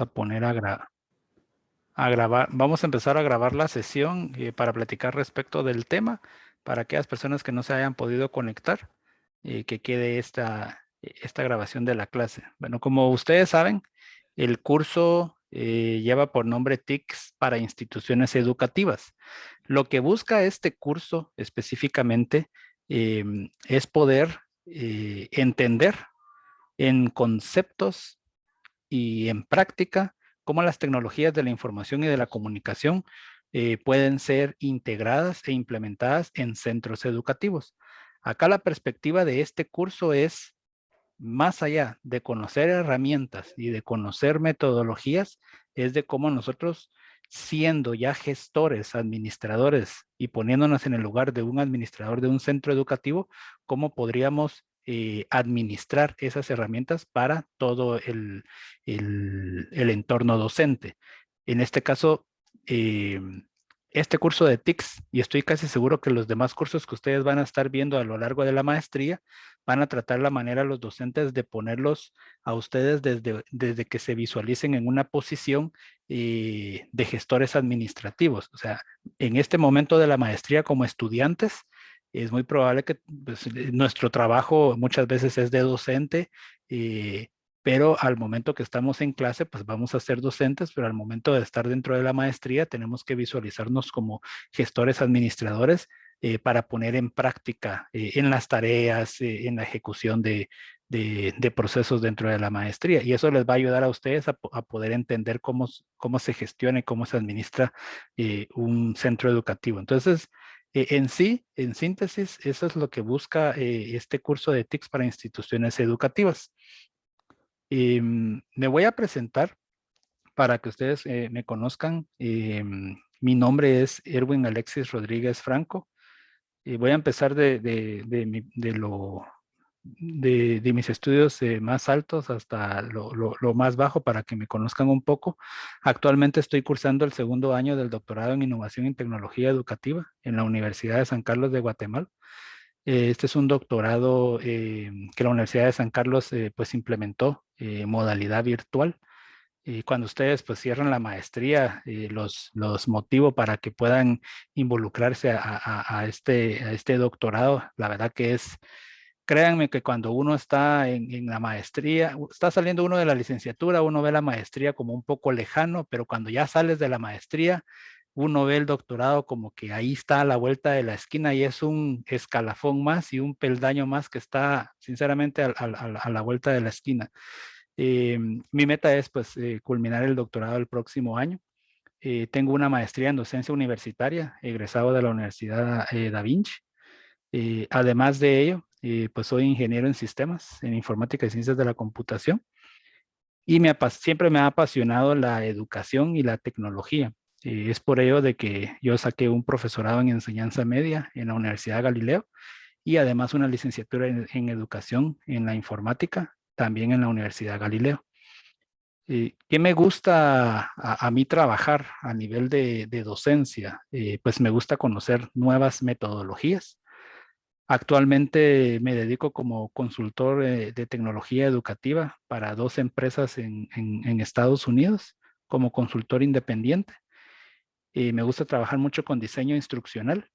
a poner a grabar. Vamos a empezar a grabar la sesión para platicar respecto del tema para aquellas personas que no se hayan podido conectar, que quede esta grabación de la clase. Bueno, como ustedes saben, el curso lleva por nombre TICS para instituciones educativas. Lo que busca este curso específicamente es poder entender en conceptos y en práctica cómo las tecnologías de la información y de la comunicación pueden ser integradas e implementadas en centros educativos. Acá la perspectiva de este curso es más allá de conocer herramientas y de conocer metodologías, es de cómo nosotros, siendo ya gestores, administradores y poniéndonos en el lugar de un administrador de un centro educativo, cómo podríamos administrar esas herramientas para todo el entorno docente. En este caso, eh, este curso de TICS, y estoy casi seguro que los demás cursos que ustedes van a estar viendo a lo largo de la maestría, van a tratar la manera los docentes de ponerlos a ustedes desde que se visualicen en una posición de gestores administrativos. O sea, en este momento de la maestría como estudiantes, es muy probable que pues, nuestro trabajo muchas veces es de docente, pero al momento que estamos en clase, pues vamos a ser docentes, pero al momento de estar dentro de la maestría tenemos que visualizarnos como gestores administradores para poner en práctica en las tareas, en la ejecución de procesos dentro de la maestría. Y eso les va a ayudar a ustedes a poder entender cómo se gestiona y cómo se administra un centro educativo. Entonces, en sí, en síntesis, eso es lo que busca este curso de TICS para instituciones educativas. Me voy a presentar para que ustedes me conozcan. Mi nombre es Erwin Alexis Rodríguez Franco. Voy a empezar de mis estudios más altos hasta lo más bajo para que me conozcan un poco. Actualmente estoy cursando el segundo año del doctorado en Innovación y Tecnología Educativa en la Universidad de San Carlos de Guatemala. Este es un doctorado que la Universidad de San Carlos pues implementó modalidad virtual. Y cuando ustedes pues cierran la maestría, los motivo para que puedan involucrarse a este doctorado. La verdad que es, créanme que cuando uno está en la maestría, está saliendo uno de la licenciatura, uno ve la maestría como un poco lejano, pero cuando ya sales de la maestría, uno ve el doctorado como que ahí está a la vuelta de la esquina y es un escalafón más y un peldaño más que está sinceramente a la vuelta de la esquina. Mi meta es pues culminar el doctorado el próximo año. Tengo una maestría en docencia universitaria, egresado de la Universidad Da Vinci. Además de ello, pues soy ingeniero en sistemas, en informática y ciencias de la computación. Y siempre me ha apasionado la educación y la tecnología. Es por ello de que yo saqué un profesorado en enseñanza media en la Universidad Galileo y además una licenciatura en educación en la informática, también en la Universidad Galileo. ¿Qué me gusta a mí trabajar a nivel de docencia? Pues me gusta conocer nuevas metodologías. Actualmente me dedico como consultor de tecnología educativa para dos empresas en Estados Unidos como consultor independiente. Me gusta trabajar mucho con diseño instruccional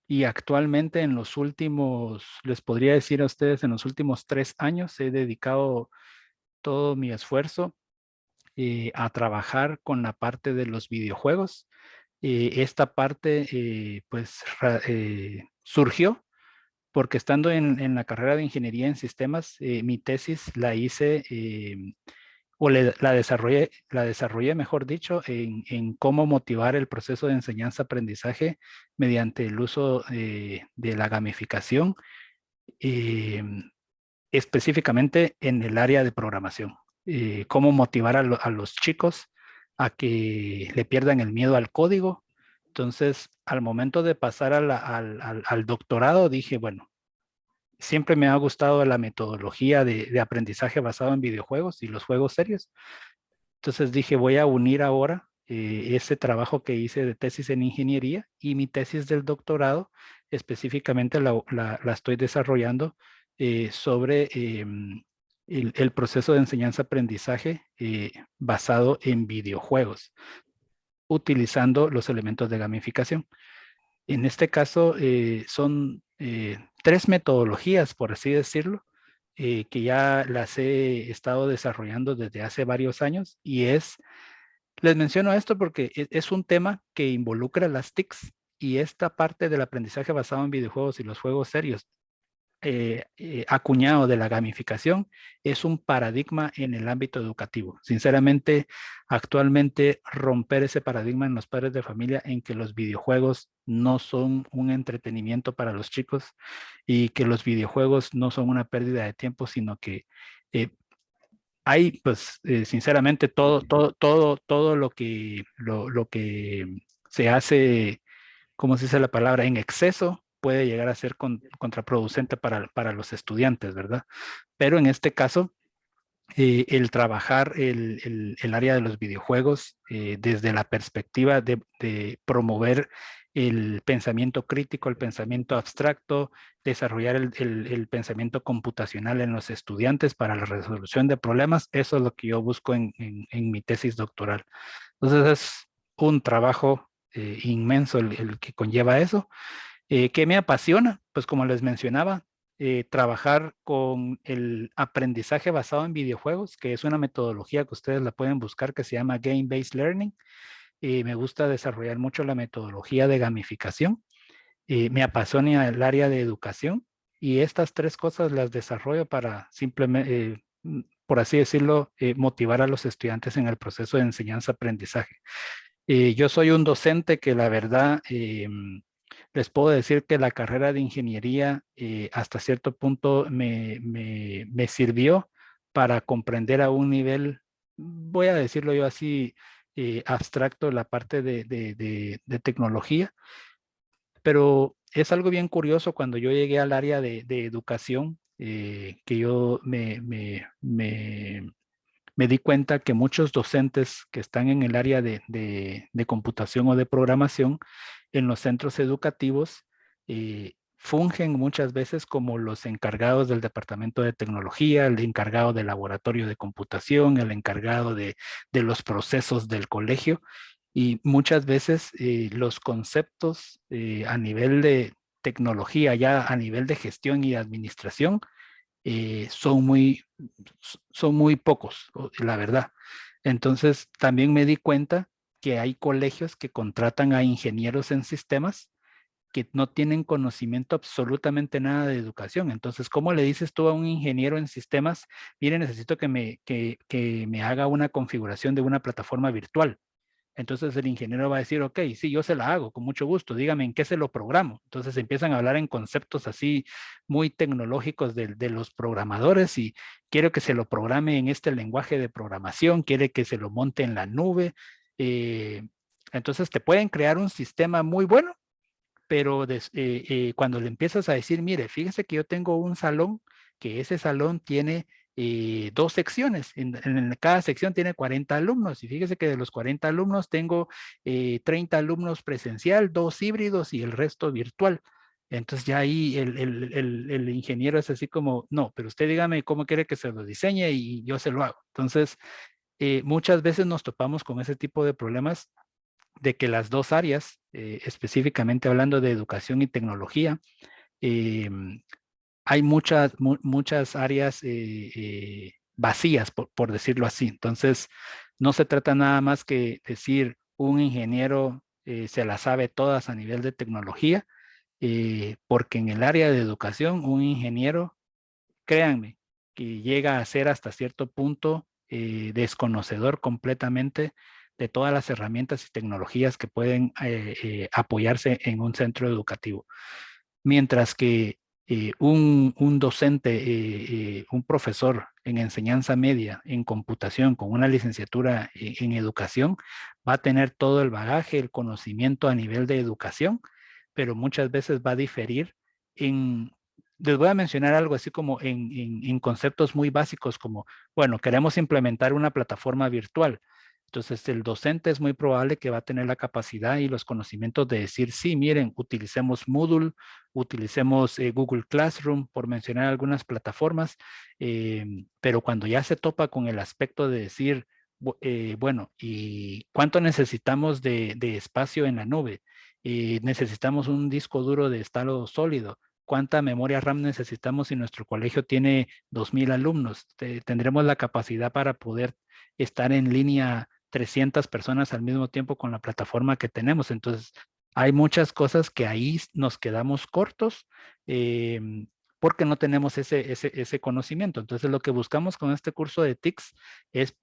y actualmente en los últimos, les podría decir a ustedes, en los últimos 3 años he dedicado todo mi esfuerzo a trabajar con la parte de los videojuegos. Esta parte pues surgió porque estando en la carrera de ingeniería en sistemas, mi tesis la hice o la desarrollé, mejor dicho, en cómo motivar el proceso de enseñanza-aprendizaje mediante el uso de la gamificación, eh, específicamente en el área de programación. Cómo motivar a los chicos a que le pierdan el miedo al código. Entonces, al momento de pasar al doctorado, dije, bueno, siempre me ha gustado la metodología de aprendizaje basado en videojuegos y los juegos serios. Entonces dije, voy a unir ahora ese trabajo que hice de tesis en ingeniería y mi tesis del doctorado, específicamente la estoy desarrollando sobre el proceso de enseñanza-aprendizaje basado en videojuegos, utilizando los elementos de gamificación. En este caso, son tres metodologías, por así decirlo, que ya las he estado desarrollando desde hace varios años y les menciono esto porque es un tema que involucra las TICs y esta parte del aprendizaje basado en videojuegos y los juegos serios acuñado de la gamificación es un paradigma en el ámbito educativo. Sinceramente, actualmente romper ese paradigma en los padres de familia en que los videojuegos no son un entretenimiento para los chicos y que los videojuegos no son una pérdida de tiempo, sino que eh, hay, pues, sinceramente, todo lo que se hace, ¿cómo se dice la palabra? En exceso puede llegar a ser contraproducente para los estudiantes, ¿verdad? Pero en este caso, el trabajar el área de los videojuegos desde la perspectiva de promover el pensamiento crítico, el pensamiento abstracto, desarrollar el pensamiento computacional en los estudiantes para la resolución de problemas, eso es lo que yo busco en mi tesis doctoral. Entonces es un trabajo inmenso el que conlleva eso. ¿Qué me apasiona? Pues como les mencionaba, trabajar con el aprendizaje basado en videojuegos, que es una metodología que ustedes la pueden buscar que se llama Game-Based Learning. Me gusta desarrollar mucho la metodología de gamificación. Me apasiona el área de educación y estas tres cosas las desarrollo para simplemente, por así decirlo, motivar a los estudiantes en el proceso de enseñanza-aprendizaje. Yo soy un docente que la verdad les puedo decir que la carrera de ingeniería hasta cierto punto me sirvió para comprender a un nivel, voy a decirlo yo así, abstracto la parte de tecnología, pero es algo bien curioso cuando yo llegué al área de educación, que yo me di cuenta que muchos docentes que están en el área de computación o de programación en los centros educativos fungen muchas veces como los encargados del departamento de tecnología, el encargado del laboratorio de computación, el encargado de los procesos del colegio y muchas veces los conceptos a nivel de tecnología, ya a nivel de gestión y administración, eh, son muy, son muy pocos, la verdad. Entonces, también me di cuenta que hay colegios que contratan a ingenieros en sistemas que no tienen conocimiento absolutamente nada de educación. Entonces, ¿cómo le dices tú a un ingeniero en sistemas, mire, necesito que me haga una configuración de una plataforma virtual? Entonces el ingeniero va a decir, ok, sí, yo se la hago, con mucho gusto, dígame en qué se lo programo. Entonces empiezan a hablar en conceptos así muy tecnológicos de los programadores y quiero que se lo programe en este lenguaje de programación, quiere que se lo monte en la nube. eh, entonces te pueden crear un sistema muy bueno, pero cuando le empiezas a decir, mire, fíjese que yo tengo un salón, que ese salón tiene dos secciones, en cada sección tiene 40 alumnos, y fíjese que de los 40 alumnos tengo 30 alumnos presencial, dos híbridos y el resto virtual. Entonces ya ahí el ingeniero es así como, no, pero usted dígame cómo quiere que se lo diseñe y yo se lo hago. Entonces, muchas veces nos topamos con ese tipo de problemas de que las dos áreas, específicamente hablando de educación y tecnología, eh, hay muchas áreas vacías, por decirlo así. Entonces, no se trata nada más que decir un ingeniero se las sabe todas a nivel de tecnología, porque en el área de educación, un ingeniero, créanme, que llega a ser hasta cierto punto desconocedor completamente de todas las herramientas y tecnologías que pueden apoyarse en un centro educativo. Mientras que un docente, un profesor en enseñanza media, en computación, con una licenciatura en educación, va a tener todo el bagaje, el conocimiento a nivel de educación, pero muchas veces va a diferir en, les voy a mencionar algo así como en conceptos muy básicos como, bueno, queremos implementar una plataforma virtual. Entonces, el docente es muy probable que va a tener la capacidad y los conocimientos de decir, sí, miren, utilicemos Moodle, utilicemos Google Classroom, por mencionar algunas plataformas, pero cuando ya se topa con el aspecto de decir, bueno, ¿y cuánto necesitamos de espacio en la nube? ¿Necesitamos un disco duro de estado sólido? ¿Cuánta memoria RAM necesitamos si nuestro colegio tiene 2,000 alumnos? ¿Tendremos la capacidad para poder estar en línea 300 personas al mismo tiempo con la plataforma que tenemos? Entonces, hay muchas cosas que ahí nos quedamos cortos porque no tenemos ese conocimiento. Entonces, lo que buscamos con este curso de TICS es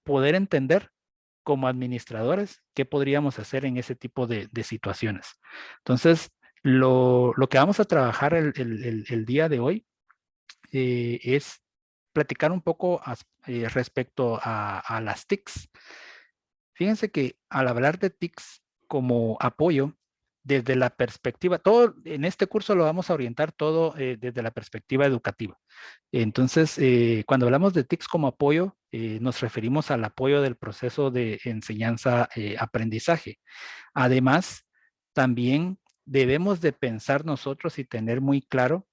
poder entender como administradores qué podríamos hacer en ese tipo de situaciones. Entonces, lo que vamos a trabajar el día de hoy es platicar un poco respecto a las TICs. Fíjense que al hablar de TICs como apoyo, desde la perspectiva, todo en este curso lo vamos a orientar todo desde la perspectiva educativa. Entonces, cuando hablamos de TICs como apoyo, nos referimos al apoyo del proceso de enseñanza-aprendizaje. Además, también debemos de pensar nosotros y tener muy claro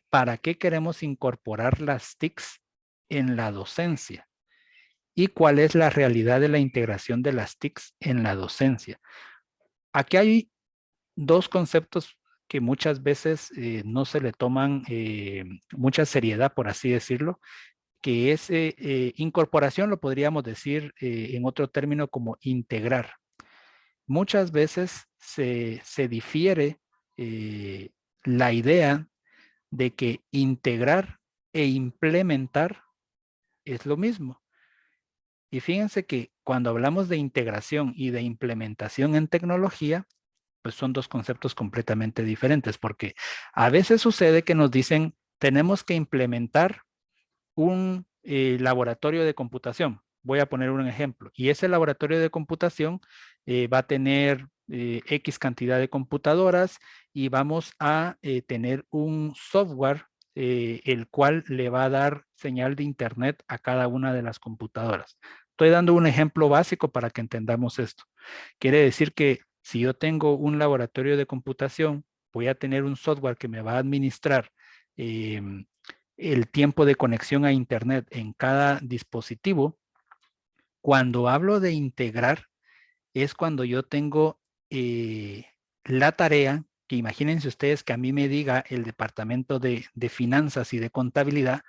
para qué queremos incorporar las TICs en la docencia y cuál es la realidad de la integración de las TICs en la docencia. Aquí hay dos conceptos que muchas veces no se le toman mucha seriedad, por así decirlo, que es incorporación, lo podríamos decir en otro término como integrar. Muchas veces se difiere la idea de que integrar e implementar es lo mismo. Y fíjense que cuando hablamos de integración y de implementación en tecnología, pues son dos conceptos completamente diferentes, porque a veces sucede que nos dicen, tenemos que implementar un laboratorio de computación. Voy a poner un ejemplo. Y ese laboratorio de computación va a tener X cantidad de computadoras y vamos a tener un software el cual le va a dar señal de internet a cada una de las computadoras. Estoy dando un ejemplo básico para que entendamos esto. Quiere decir que si yo tengo un laboratorio de computación, voy a tener un software que me va a administrar el tiempo de conexión a internet en cada dispositivo. Cuando hablo de integrar, es cuando yo tengo la tarea, que imagínense ustedes que a mí me diga el departamento de finanzas y de contabilidad,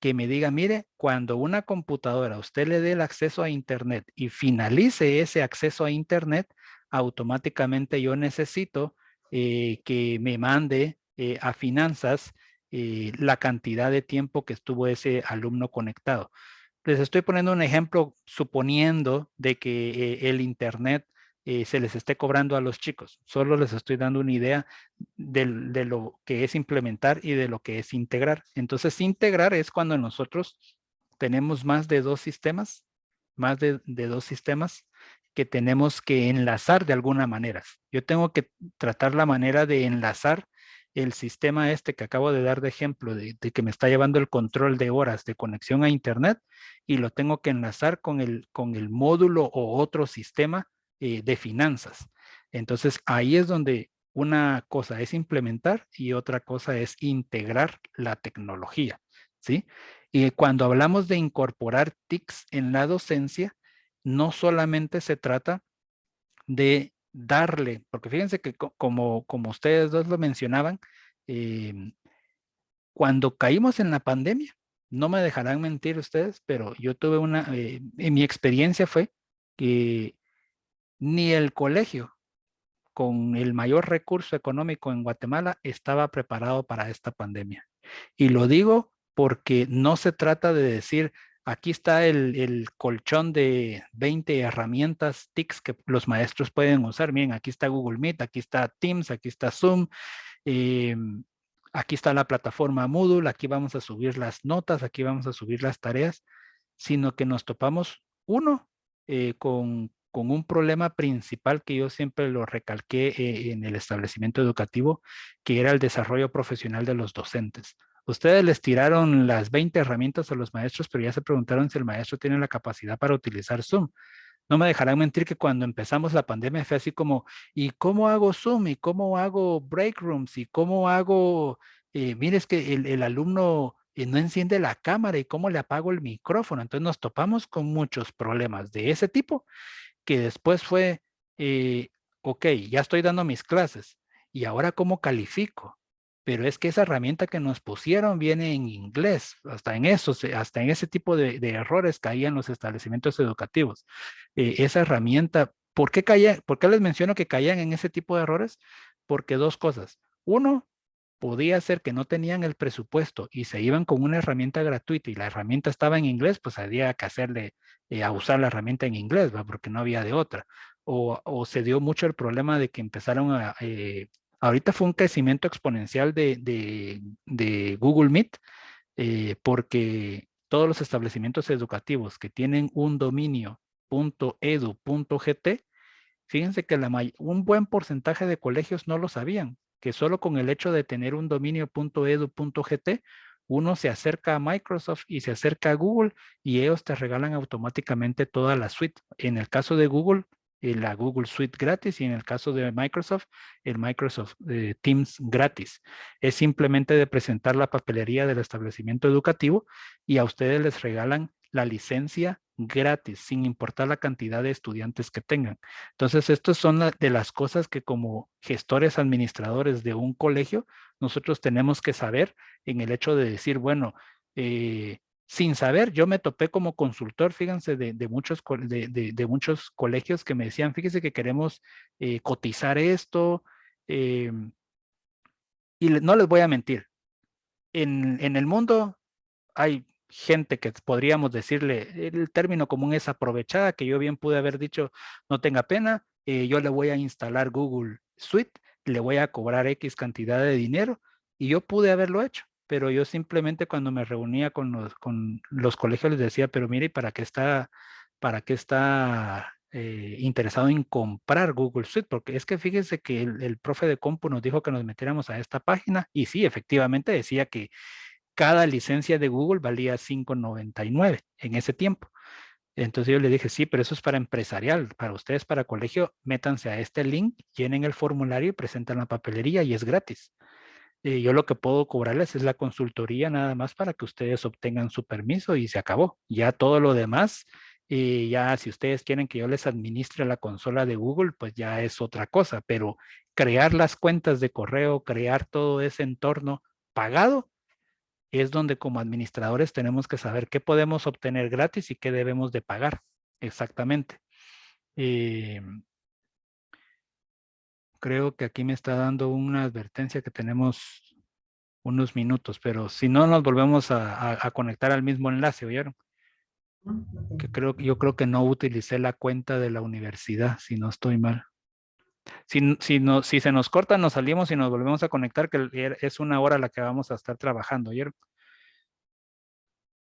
que me diga, mire, cuando una computadora usted le dé el acceso a internet y finalice ese acceso a internet, automáticamente yo necesito que me mande a finanzas la cantidad de tiempo que estuvo ese alumno conectado. Les estoy poniendo un ejemplo suponiendo de que el internet se les esté cobrando a los chicos. Solo les estoy dando una idea de lo que es implementar y de lo que es integrar. Entonces, integrar es cuando nosotros tenemos más de dos sistemas que tenemos que enlazar de alguna manera. Yo tengo que tratar la manera de enlazar el sistema este que acabo de dar de ejemplo, de que me está llevando el control de horas de conexión a internet y lo tengo que enlazar con el módulo o otro sistema de finanzas. Entonces ahí es donde una cosa es implementar y otra cosa es integrar la tecnología, ¿sí? Y cuando hablamos de incorporar TICs en la docencia, no solamente se trata de darle, porque fíjense que como ustedes dos lo mencionaban, eh, cuando caímos en la pandemia, no me dejarán mentir ustedes, pero yo tuve en mi experiencia fue que ni el colegio con el mayor recurso económico en Guatemala estaba preparado para esta pandemia. Y lo digo porque no se trata de decir, aquí está el colchón de 20 herramientas TICs que los maestros pueden usar. Miren, aquí está Google Meet, aquí está Teams, aquí está Zoom, eh, aquí está la plataforma Moodle, aquí vamos a subir las notas, aquí vamos a subir las tareas, sino que nos topamos, uno, con un problema principal que yo siempre lo recalqué en el establecimiento educativo, que era el desarrollo profesional de los docentes. Ustedes les tiraron las 20 herramientas a los maestros, pero ya se preguntaron si el maestro tiene la capacidad para utilizar Zoom. No me dejarán mentir que cuando empezamos la pandemia fue así como, ¿y cómo hago Zoom? ¿Y cómo hago break rooms? ¿Y cómo hago, mire, es que el alumno no enciende la cámara y cómo le apago el micrófono? Entonces nos topamos con muchos problemas de ese tipo que después fue, ok, ya estoy dando mis clases y ahora cómo califico. Pero es que esa herramienta que nos pusieron viene en inglés, hasta en eso, hasta en ese tipo de errores caían los establecimientos educativos. Esa herramienta, ¿por qué caía, por qué les menciono que caían en ese tipo de errores? Porque dos cosas. Uno, podía ser que no tenían el presupuesto y se iban con una herramienta gratuita y la herramienta estaba en inglés, pues había que hacerle a usar la herramienta en inglés, ¿va? Porque no había de otra. O se dio mucho el problema de que empezaron a... ahorita fue un crecimiento exponencial de Google Meet, porque todos los establecimientos educativos que tienen un dominio .edu.gt, fíjense que un buen porcentaje de colegios no lo sabían, que solo con el hecho de tener un dominio .edu.gt, uno se acerca a Microsoft y se acerca a Google y ellos te regalan automáticamente toda la suite. En el caso de Google, la Google Suite gratis y en el caso de Microsoft, el Microsoft Teams gratis. Es simplemente de presentar la papelería del establecimiento educativo y a ustedes les regalan la licencia gratis, sin importar la cantidad de estudiantes que tengan. Entonces, estas son de las cosas que como gestores administradores de un colegio, nosotros tenemos que saber en el hecho de decir, bueno, sin saber, yo me topé como consultor, fíjense, de muchos colegios que me decían, fíjense que queremos cotizar esto, eh, y no les voy a mentir, en el mundo hay gente que podríamos decirle, el término común es aprovechada, que yo bien pude haber dicho, no tenga pena, yo le voy a instalar Google Suite, le voy a cobrar X cantidad de dinero, y yo pude haberlo hecho, pero yo simplemente cuando me reunía con los colegios les decía, pero mire, para qué está interesado en comprar Google Suite? Porque es que fíjense que el profe de compu nos dijo que nos metiéramos a esta página, y sí, efectivamente decía que cada licencia de Google valía 5.99 en ese tiempo. Entonces yo le dije, sí, pero eso es para empresarial, para ustedes, para colegio, métanse a este link, llenen el formulario y presentan la papelería y es gratis. Yo lo que puedo cobrarles es la consultoría nada más para que ustedes obtengan su permiso y se acabó. Ya todo lo demás, ya si ustedes quieren que yo les administre la consola de Google, pues ya es otra cosa, pero crear las cuentas de correo, crear todo ese entorno pagado, es donde como administradores tenemos que saber qué podemos obtener gratis y qué debemos de pagar. Exactamente. Eh, creo que aquí me está dando una advertencia que tenemos unos minutos, pero si no nos volvemos a conectar al mismo enlace, ¿oyeron? Yo creo que no utilicé la cuenta de la universidad, si no estoy mal. Si se nos corta, nos salimos y nos volvemos a conectar, que es una hora la que vamos a estar trabajando, ¿oyeron?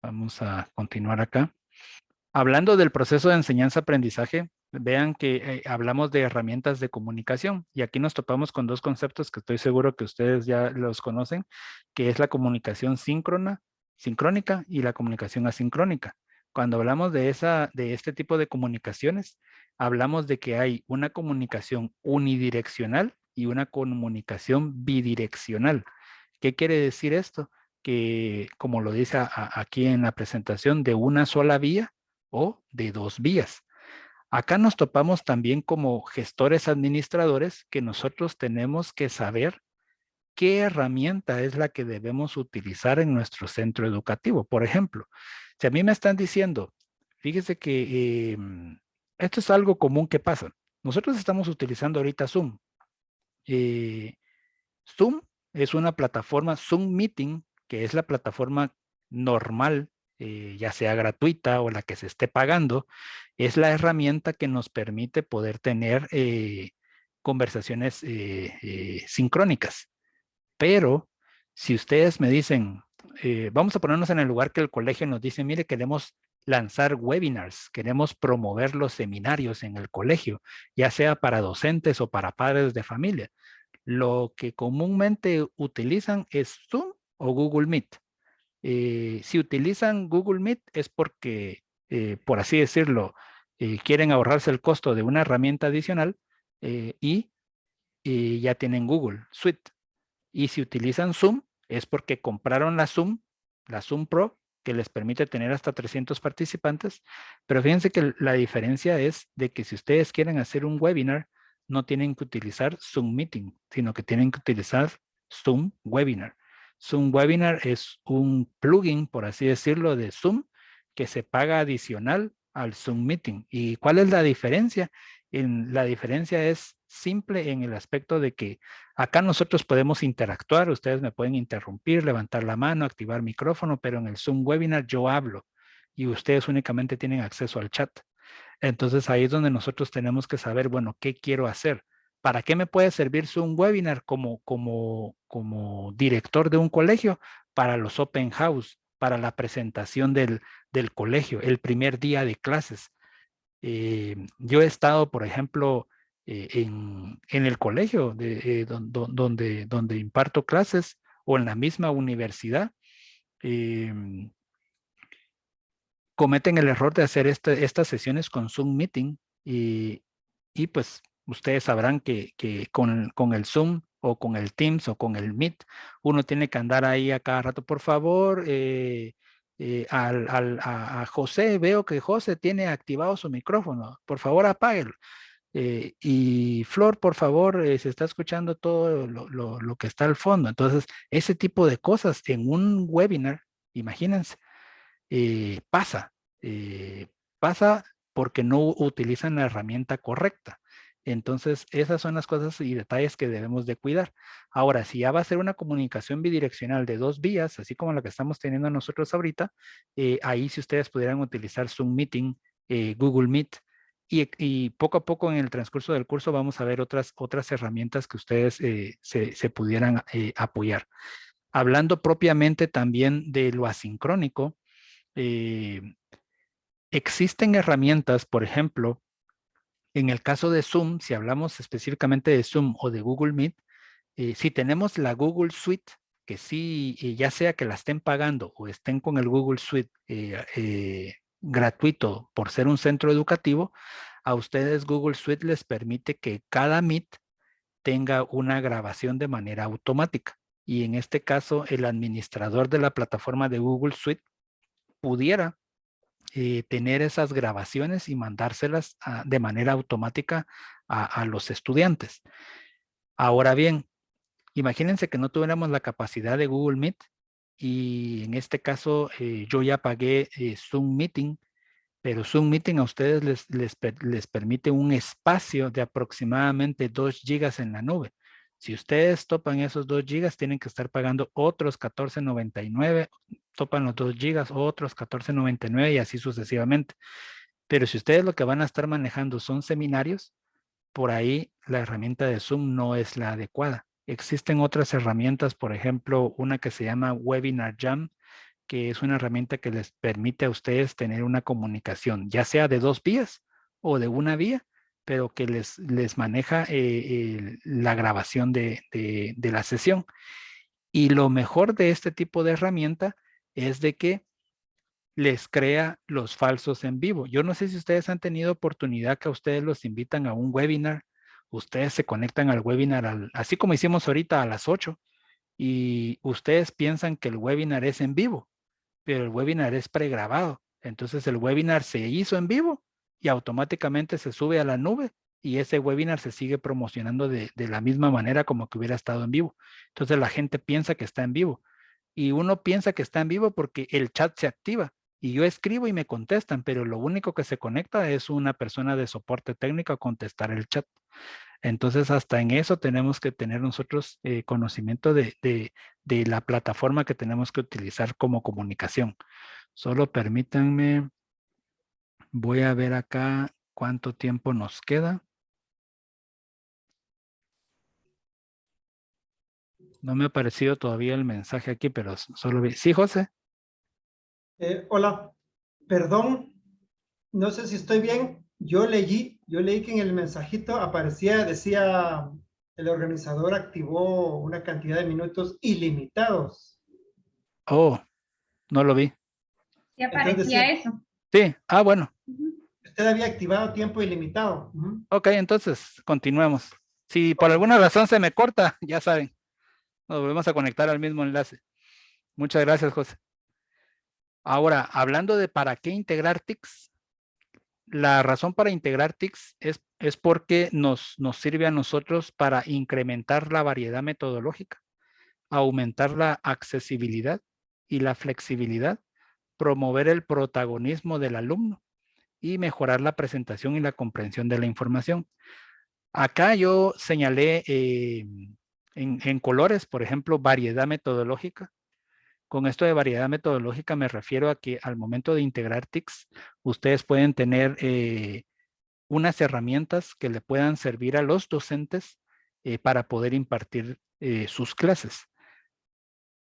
Vamos a continuar acá. Hablando del proceso de enseñanza-aprendizaje, vean que hablamos de herramientas de comunicación y aquí nos topamos con dos conceptos que estoy seguro que ustedes ya los conocen, que es la comunicación sincrónica y la comunicación asincrónica. Cuando hablamos de este tipo de comunicaciones, hablamos de que hay una comunicación unidireccional y una comunicación bidireccional. ¿Qué quiere decir esto? Que, como lo dice aquí en la presentación, de una sola vía o de dos vías. Acá nos topamos también como gestores administradores que nosotros tenemos que saber qué herramienta es la que debemos utilizar en nuestro centro educativo. Por ejemplo, si a mí me están diciendo, fíjese que esto es algo común que pasa. Nosotros estamos utilizando ahorita Zoom. Eh, Zoom es una plataforma, Zoom Meeting, que es la plataforma normal, ya sea gratuita o la que se esté pagando, es la herramienta que nos permite poder tener conversaciones sincrónicas. Pero si ustedes me dicen, vamos a ponernos en el lugar que el colegio nos dice, mire, queremos lanzar webinars, queremos promover los seminarios en el colegio, ya sea para docentes o para padres de familia. Lo que comúnmente utilizan es Zoom o Google Meet. Si utilizan Google Meet es porque, por así decirlo, quieren ahorrarse el costo de una herramienta adicional y ya tienen Google Suite. Y si utilizan Zoom, es porque compraron la Zoom Pro, que les permite tener hasta 300 participantes. Pero fíjense que la diferencia es de que si ustedes quieren hacer un webinar, no tienen que utilizar Zoom Meeting, sino que tienen que utilizar Zoom Webinar. Zoom Webinar es un plugin, por así decirlo, de Zoom que se paga adicional al Zoom Meeting. ¿Y cuál es la diferencia? La diferencia es simple en el aspecto de que acá nosotros podemos interactuar, ustedes me pueden interrumpir, levantar la mano, activar micrófono, pero en el Zoom Webinar yo hablo y ustedes únicamente tienen acceso al chat. Entonces ahí es donde nosotros tenemos que saber, bueno, ¿qué quiero hacer? ¿Para qué me puede servir Zoom Webinar como director de un colegio? Para los open house, para la presentación del colegio, el primer día de clases. Yo he estado, por ejemplo, en el colegio donde imparto clases o en la misma universidad. eh, Cometen el error de hacer estas sesiones con Zoom Meeting y pues ustedes sabrán que con el Zoom o con el Teams o con el Meet, uno tiene que andar ahí a cada rato, por favor, a José, veo que José tiene activado su micrófono, por favor apáguelo. Y Flor, por favor, se está escuchando todo lo que está al fondo. Entonces, ese tipo de cosas en un webinar, imagínense, pasa. eh, Pasa porque no utilizan la herramienta correcta. Entonces, esas son las cosas y detalles que debemos de cuidar. Ahora, si ya va a ser una comunicación bidireccional de 2 vías, así como la que estamos teniendo nosotros ahorita, ahí si ustedes pudieran utilizar Zoom Meeting, Google Meet, y poco a poco en el transcurso del curso vamos a ver otras herramientas que ustedes se pudieran apoyar. Hablando propiamente también de lo asincrónico, eh, existen herramientas, por ejemplo, en el caso de Zoom, si hablamos específicamente de Zoom o de Google Meet, si tenemos la Google Suite, que sí, ya sea que la estén pagando o estén con el Google Suite gratuito por ser un centro educativo, a ustedes Google Suite les permite que cada Meet tenga una grabación de manera automática. Y en este caso, el administrador de la plataforma de Google Suite pudiera tener esas grabaciones y mandárselas de manera automática a los estudiantes. Ahora bien, imagínense que no tuviéramos la capacidad de Google Meet y en este caso yo ya pagué Zoom Meeting, pero Zoom Meeting a ustedes les permite un espacio de aproximadamente 2 gigas en la nube. Si ustedes topan esos 2 gigas, tienen que estar pagando otros $14.99, topan los 2 gigas, otros $14.99 y así sucesivamente. Pero si ustedes lo que van a estar manejando son seminarios, por ahí la herramienta de Zoom no es la adecuada. Existen otras herramientas, por ejemplo, una que se llama Webinar Jam, que es una herramienta que les permite a ustedes tener una comunicación, ya sea de 2 vías o de una vía, pero que les maneja la grabación de la sesión. Y lo mejor de este tipo de herramienta es de que les crea los falsos en vivo. Yo no sé si ustedes han tenido oportunidad que a ustedes los invitan a un webinar, ustedes se conectan al webinar, así como hicimos ahorita a las 8, y ustedes piensan que el webinar es en vivo, pero el webinar es pregrabado. Entonces el webinar se hizo en vivo y automáticamente se sube a la nube y ese webinar se sigue promocionando de la misma manera como que hubiera estado en vivo. Entonces la gente piensa que está en vivo y uno piensa que está en vivo porque el chat se activa y yo escribo y me contestan, pero lo único que se conecta es una persona de soporte técnico a contestar el chat. Entonces, hasta en eso tenemos que tener nosotros conocimiento de la plataforma que tenemos que utilizar como comunicación. Solo permítanme, voy a ver acá cuánto tiempo nos queda. No me ha aparecido todavía el mensaje aquí, pero solo vi. Sí, José. Hola, perdón, no sé si estoy bien. Yo leí que en el mensajito aparecía, decía, el organizador activó una cantidad de minutos ilimitados. Oh, no lo vi. Sí Entonces aparecía decía, eso. Sí, bueno. Ujú. usted había activado tiempo ilimitado. Ok, entonces continuemos. Si por Ok. alguna razón se me corta, ya saben, nos volvemos a conectar al mismo enlace. Muchas gracias, José. Ahora, hablando de para qué integrar TICs, la razón para integrar TICs es porque nos sirve a nosotros para incrementar la variedad metodológica, aumentar la accesibilidad y la flexibilidad, promover el protagonismo del alumno y mejorar la presentación y la comprensión de la información. Acá yo señalé en colores, por ejemplo, variedad metodológica. Con esto de variedad metodológica me refiero a que al momento de integrar TICs, ustedes pueden tener unas herramientas que le puedan servir a los docentes para poder impartir sus clases.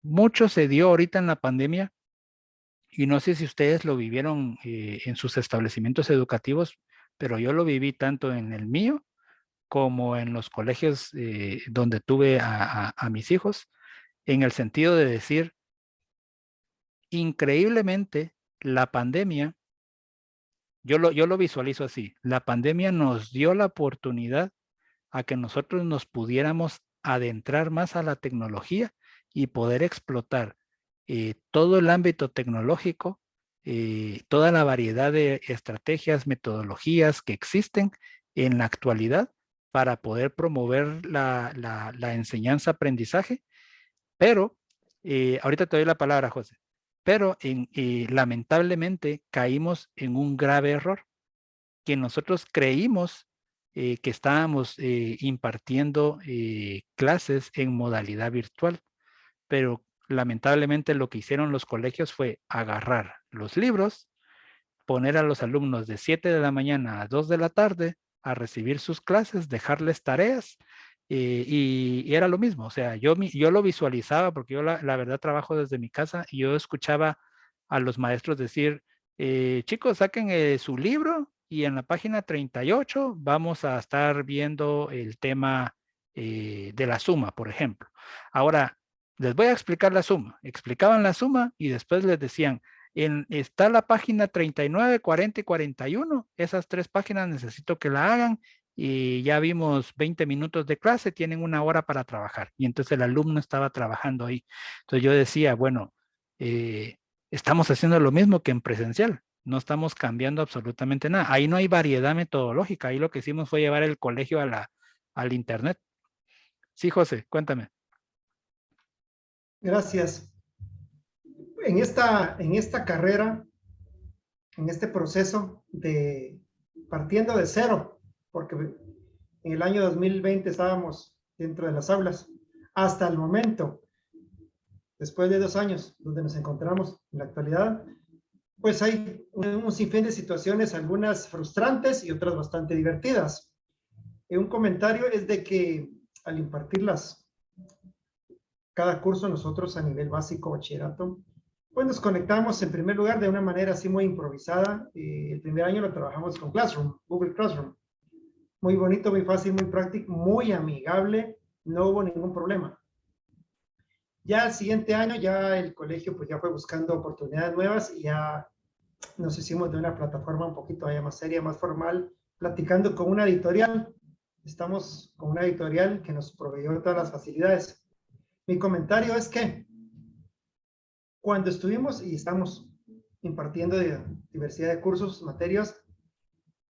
Mucho se dio ahorita en la pandemia y no sé si ustedes lo vivieron en sus establecimientos educativos, pero yo lo viví tanto en el mío como en los colegios donde tuve a mis hijos, en el sentido de decir, increíblemente, la pandemia, yo lo visualizo así, la pandemia nos dio la oportunidad a que nosotros nos pudiéramos adentrar más a la tecnología y poder explotar todo el ámbito tecnológico, toda la variedad de estrategias, metodologías que existen en la actualidad para poder promover la enseñanza-aprendizaje, pero ahorita te doy la palabra, José, pero lamentablemente caímos en un grave error que nosotros creímos que estábamos impartiendo clases en modalidad virtual, pero lamentablemente lo que hicieron los colegios fue agarrar los libros, poner a los alumnos de 7 de la mañana a 2 de la tarde a recibir sus clases, dejarles tareas y era lo mismo. O sea, yo lo visualizaba porque yo la verdad trabajo desde mi casa y yo escuchaba a los maestros decir, chicos, saquen su libro y en la página 38 vamos a estar viendo el tema de la suma, por ejemplo. Ahora, les voy a explicar la suma. Explicaban la suma y después les decían, está la página 39, 40 y 41. Esas tres páginas necesito que la hagan y ya vimos 20 minutos de clase, tienen una hora para trabajar. Y entonces el alumno estaba trabajando ahí. Entonces yo decía, bueno, estamos haciendo lo mismo que en presencial. No estamos cambiando absolutamente nada. Ahí no hay variedad metodológica. Ahí lo que hicimos fue llevar el colegio al internet. Sí, José, cuéntame. Gracias. En esta carrera, en este proceso de partiendo de cero, porque en el año 2020 estábamos dentro de las aulas, hasta el momento, después de 2 años donde nos encontramos en la actualidad, pues hay un sinfín de situaciones, algunas frustrantes y otras bastante divertidas. Un comentario es de que al impartirlas, cada curso nosotros a nivel básico, bachillerato, pues nos conectamos en primer lugar de una manera así muy improvisada. El primer año lo trabajamos con Classroom, Google Classroom. Muy bonito, muy fácil, muy práctico, muy amigable, no hubo ningún problema. Ya el siguiente año, ya el colegio pues ya fue buscando oportunidades nuevas y ya nos hicimos de una plataforma un poquito más seria, más formal, platicando con una editorial. Estamos con una editorial que nos proveyó todas las facilidades. Mi comentario es que cuando estuvimos y estamos impartiendo diversidad de cursos, materias,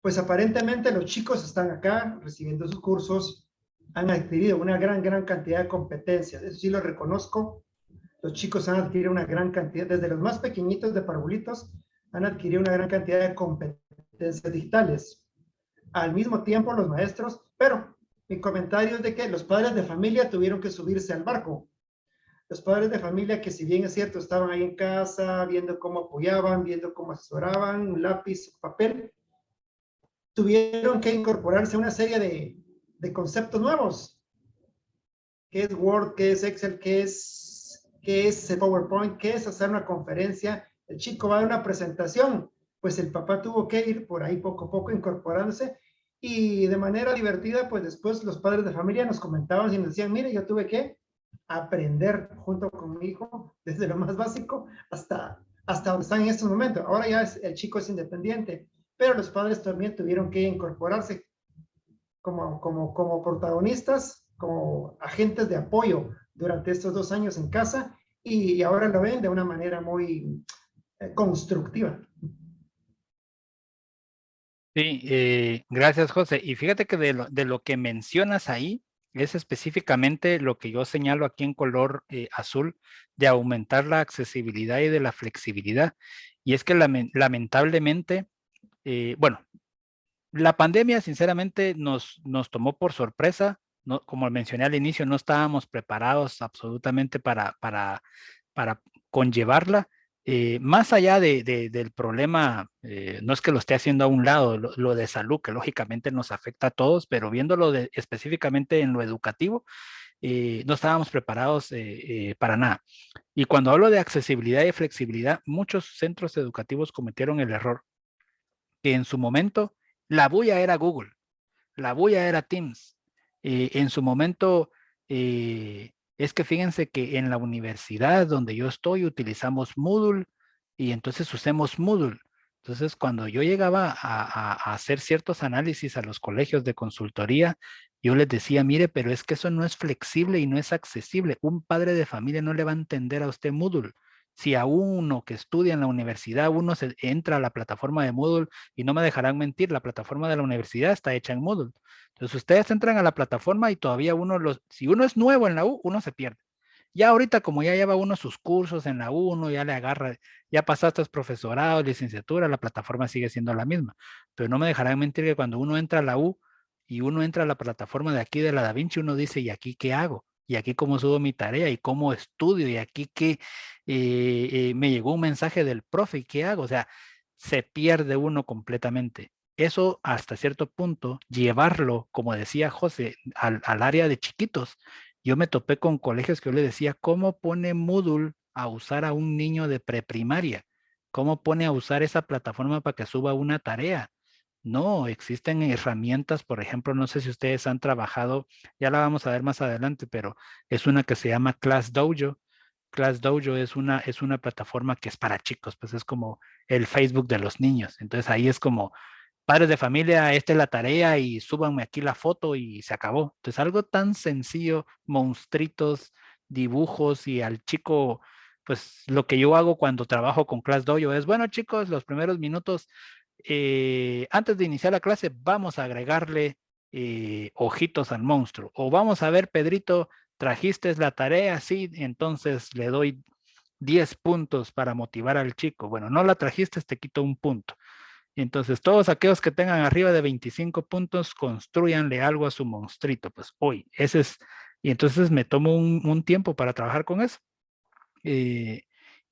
pues aparentemente los chicos están acá recibiendo sus cursos, han adquirido una gran cantidad de competencias, eso sí lo reconozco. Los chicos han adquirido una gran cantidad, desde los más pequeñitos de parvulitos, han adquirido una gran cantidad de competencias digitales. Al mismo tiempo los maestros, pero mi comentario es de que los padres de familia tuvieron que subirse al barco. Los padres de familia que si bien es cierto estaban ahí en casa, viendo cómo apoyaban, viendo cómo asesoraban, un lápiz, papel, tuvieron que incorporarse a una serie de conceptos nuevos. ¿Qué es Word? ¿Qué es Excel? ¿Qué es PowerPoint? ¿Qué es hacer una conferencia? El chico va a dar una presentación. Pues el papá tuvo que ir por ahí poco a poco incorporándose y de manera divertida, pues después los padres de familia nos comentaban y nos decían, mire, yo tuve que aprender junto con mi hijo, desde lo más básico hasta donde están en estos momentos. Ahora ya el chico es independiente, pero los padres también tuvieron que incorporarse como protagonistas, como agentes de apoyo durante estos 2 años en casa y ahora lo ven de una manera muy constructiva. Sí, gracias, José. Y fíjate que de lo que mencionas ahí es específicamente lo que yo señalo aquí en color azul, de aumentar la accesibilidad y de la flexibilidad. Y es que lamentablemente, bueno, la pandemia sinceramente nos tomó por sorpresa. No, como mencioné al inicio, no estábamos preparados absolutamente para conllevarla. Más allá del problema, no es que lo esté haciendo a un lado, lo de salud, que lógicamente nos afecta a todos, pero viéndolo específicamente en lo educativo, no estábamos preparados para nada. Y cuando hablo de accesibilidad y flexibilidad, muchos centros educativos cometieron el error que en su momento la bulla era Google, la bulla era Teams. En su momento, es que fíjense que en la universidad donde yo estoy utilizamos Moodle y entonces usemos Moodle. Entonces, cuando yo llegaba a hacer ciertos análisis a los colegios de consultoría, yo les decía, mire, pero es que eso no es flexible y no es accesible. Un padre de familia no le va a entender a usted Moodle. Si a uno que estudia en la universidad, uno se entra a la plataforma de Moodle y no me dejarán mentir, la plataforma de la universidad está hecha en Moodle. Entonces ustedes entran a la plataforma y todavía si uno es nuevo en la U, uno se pierde. Ya ahorita como ya lleva uno sus cursos en la U, uno ya le agarra, ya pasaste profesorado, licenciatura, la plataforma sigue siendo la misma. Pero no me dejarán mentir que cuando uno entra a la U y uno entra a la plataforma de aquí de la Da Vinci, uno dice, ¿y aquí qué hago? ¿Y aquí cómo subo mi tarea? ¿Y cómo estudio? ¿Y aquí qué? Me llegó un mensaje del profe, ¿y qué hago? O sea, se pierde uno completamente. Eso hasta cierto punto, llevarlo, como decía José, al área de chiquitos. Yo me topé con colegios que yo le decía, ¿cómo pone Moodle a usar a un niño de preprimaria? ¿Cómo pone a usar esa plataforma para que suba una tarea? No, existen herramientas, por ejemplo, no sé si ustedes han trabajado, ya la vamos a ver más adelante, pero es una que se llama Class Dojo. Class Dojo es una plataforma que es para chicos, pues es como el Facebook de los niños. Entonces ahí es como, padres de familia, esta es la tarea y súbanme aquí la foto y se acabó. Entonces, algo tan sencillo, monstruitos, dibujos y al chico, pues lo que yo hago cuando trabajo con Class Dojo es, bueno chicos, los primeros minutos, antes de iniciar la clase, vamos a agregarle ojitos al monstruo. O vamos a ver, Pedrito, trajiste la tarea, sí, entonces le doy 10 puntos para motivar al chico. Bueno, no la trajiste, te quito un punto. Entonces, todos aquellos que tengan arriba de 25 puntos, construyanle algo a su monstruito. Pues hoy, ese es, y entonces me tomo un tiempo para trabajar con eso. Eh,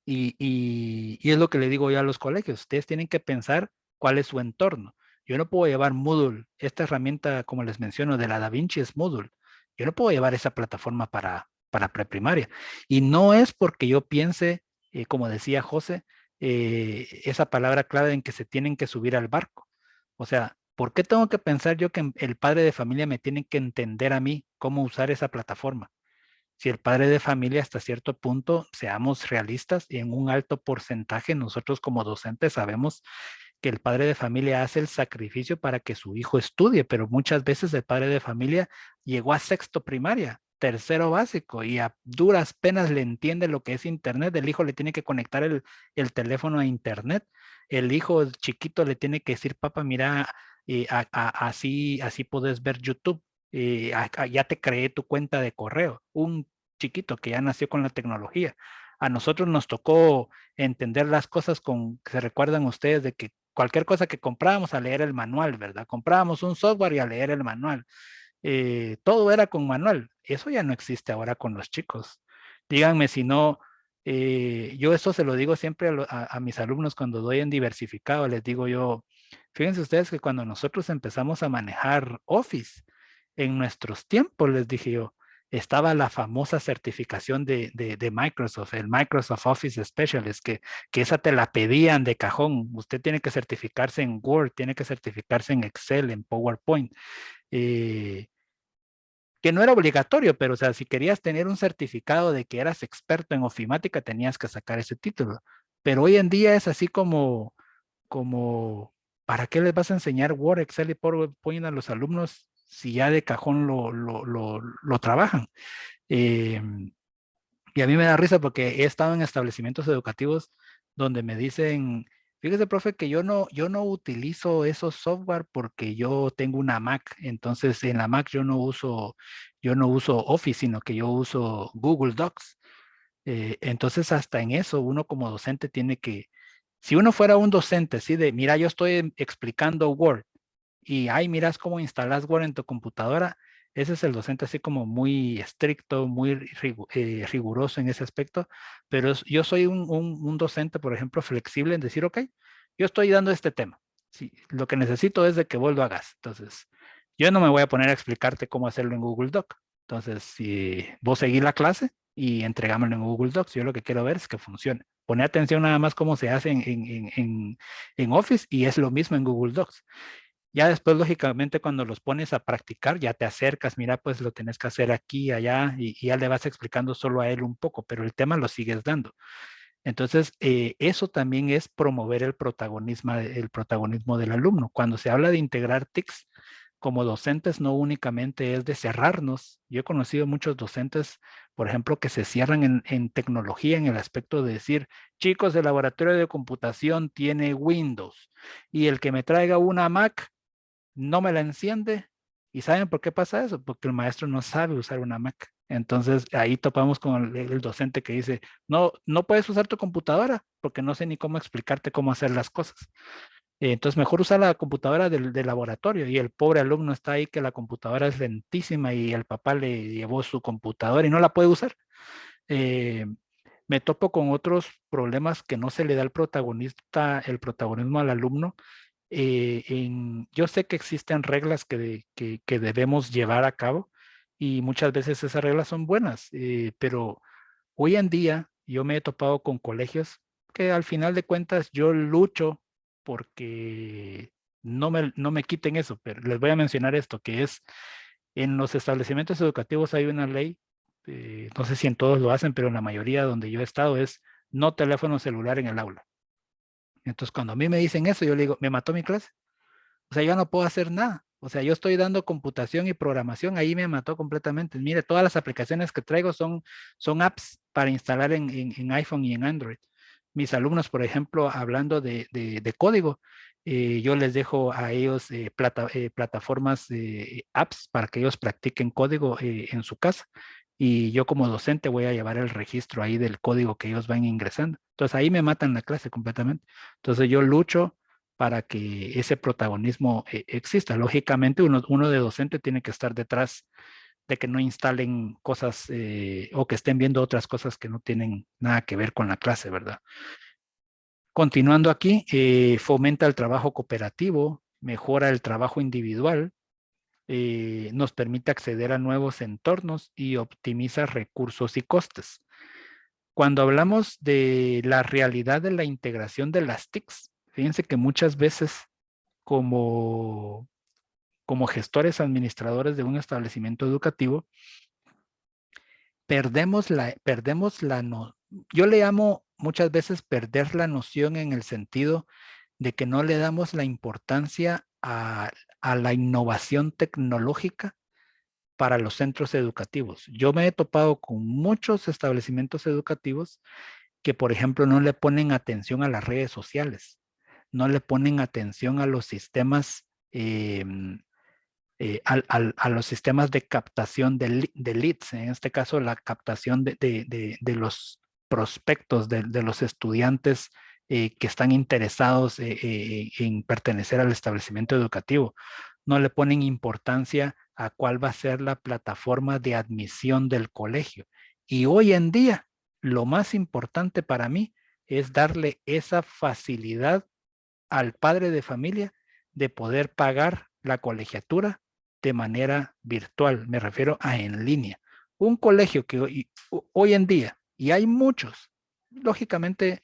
y es lo que le digo yo a los colegios, ustedes tienen que pensar cuál es su entorno. Yo no puedo llevar Moodle, esta herramienta, como les menciono, de la DaVinci es Moodle. Yo no puedo llevar esa plataforma para preprimaria. Y no es porque yo piense, como decía José, esa palabra clave en que se tienen que subir al barco. O sea, ¿por qué tengo que pensar yo que el padre de familia me tiene que entender a mí cómo usar esa plataforma? Si el padre de familia hasta cierto punto, seamos realistas, y en un alto porcentaje nosotros como docentes sabemos que el padre de familia hace el sacrificio para que su hijo estudie, pero muchas veces el padre de familia llegó a sexto primaria, tercero básico y a duras penas le entiende lo que es internet. El hijo le tiene que conectar el teléfono a internet. El hijo chiquito le tiene que decir, papá, mira, así puedes ver YouTube. Ya te creé tu cuenta de correo. Un chiquito que ya nació con la tecnología. A nosotros nos tocó entender las cosas que se recuerdan ustedes de que cualquier cosa que comprábamos a leer el manual, ¿verdad? Comprábamos un software y a leer el manual. Todo era con manual. Eso ya no existe ahora con los chicos. Díganme si no, yo eso se lo digo siempre a mis alumnos cuando doy en diversificado, les digo yo, fíjense ustedes que cuando nosotros empezamos a manejar Office, en nuestros tiempos, les dije yo, estaba la famosa certificación de Microsoft, el Microsoft Office Specialist, que esa te la pedían de cajón. Usted tiene que certificarse en Word, tiene que certificarse en Excel, en PowerPoint. Eh, que no era obligatorio, pero o sea, si querías tener un certificado de que eras experto en ofimática, tenías que sacar ese título. Pero hoy en día es así como, ¿para qué les vas a enseñar Word, Excel y PowerPoint a los alumnos si ya de cajón lo trabajan? Eh, y a mí me da risa porque he estado en establecimientos educativos donde me dicen, fíjese, profe, que yo no utilizo esos software porque yo tengo una Mac. Entonces, en la Mac yo no uso Office, sino que yo uso Google Docs. Entonces, hasta en eso, uno como docente tiene que, si uno fuera un docente, así de, mira, yo estoy explicando Word y ahí miras cómo instalas Word en tu computadora. Ese es el docente así como muy estricto, muy riguroso en ese aspecto, pero yo soy un docente, por ejemplo, flexible en decir, ok, yo estoy dando este tema. Sí, lo que necesito es de que vos lo hagas. Entonces, yo no me voy a poner a explicarte cómo hacerlo en Google Doc. Entonces, si vos seguís la clase y entregámoslo en Google Docs, yo lo que quiero ver es que funcione. Pone atención nada más cómo se hace en Office y es lo mismo en Google Docs. Ya después, lógicamente, cuando los pones a practicar, ya te acercas, mira, pues lo tenés que hacer aquí, allá, y ya le vas explicando solo a él un poco, pero el tema lo sigues dando. Entonces, eso también es promover el protagonismo del alumno. Cuando se habla de integrar TICs como docentes, no únicamente es de cerrarnos. Yo he conocido muchos docentes, por ejemplo, que se cierran en tecnología en el aspecto de decir, chicos, el laboratorio de computación tiene Windows y el que me traiga una Mac no me la enciende. ¿Y saben por qué pasa eso? Porque el maestro no sabe usar una Mac. Entonces ahí topamos con el docente que dice, no, no puedes usar tu computadora porque no sé ni cómo explicarte cómo hacer las cosas. Entonces mejor usa la computadora del laboratorio y el pobre alumno está ahí que la computadora es lentísima y el papá le llevó su computadora y no la puede usar. Eh, Me topo con otros problemas que no se le da el protagonismo al alumno. Yo sé que existen reglas que debemos llevar a cabo y muchas veces esas reglas son buenas, pero hoy en día yo me he topado con colegios que al final de cuentas yo lucho porque no me quiten eso, pero les voy a mencionar esto, que es en los establecimientos educativos hay una ley, no sé si en todos lo hacen, pero en la mayoría donde yo he estado es no teléfono celular en el aula. Entonces, cuando a mí me dicen eso, yo le digo, me mató mi clase. O sea, yo no puedo hacer nada. O sea, yo estoy dando computación y programación, ahí me mató completamente. Mire, todas las aplicaciones que traigo son apps para instalar en iPhone y en Android. Mis alumnos, por ejemplo, hablando de código, yo les dejo a ellos plataformas, apps para que ellos practiquen código en su casa. Y yo como docente voy a llevar el registro ahí del código que ellos van ingresando. Entonces ahí me matan la clase completamente. Entonces yo lucho para que ese protagonismo exista. Lógicamente, uno de docente tiene que estar detrás de que no instalen cosas o que estén viendo otras cosas que no tienen nada que ver con la clase, ¿verdad? Continuando aquí, fomenta el trabajo cooperativo, mejora el trabajo individual, nos permite acceder a nuevos entornos y optimiza recursos y costes. Cuando hablamos de la realidad de la integración de las TICs, fíjense que muchas veces como, como gestores administradores de un establecimiento educativo, no, yo le llamo muchas veces perder la noción en el sentido de que no le damos la importancia a la innovación tecnológica para los centros educativos. Yo me he topado con muchos establecimientos educativos que, por ejemplo, no le ponen atención a las redes sociales, no le ponen atención a los sistemas a los sistemas de captación de leads, en este caso la captación de los prospectos de los estudiantes que están interesados en pertenecer al establecimiento educativo. No le ponen importancia a cuál va a ser la plataforma de admisión del colegio. Y hoy en día, lo más importante para mí es darle esa facilidad al padre de familia de poder pagar la colegiatura de manera virtual, me refiero a en línea. Un colegio que hoy en día, y hay muchos, lógicamente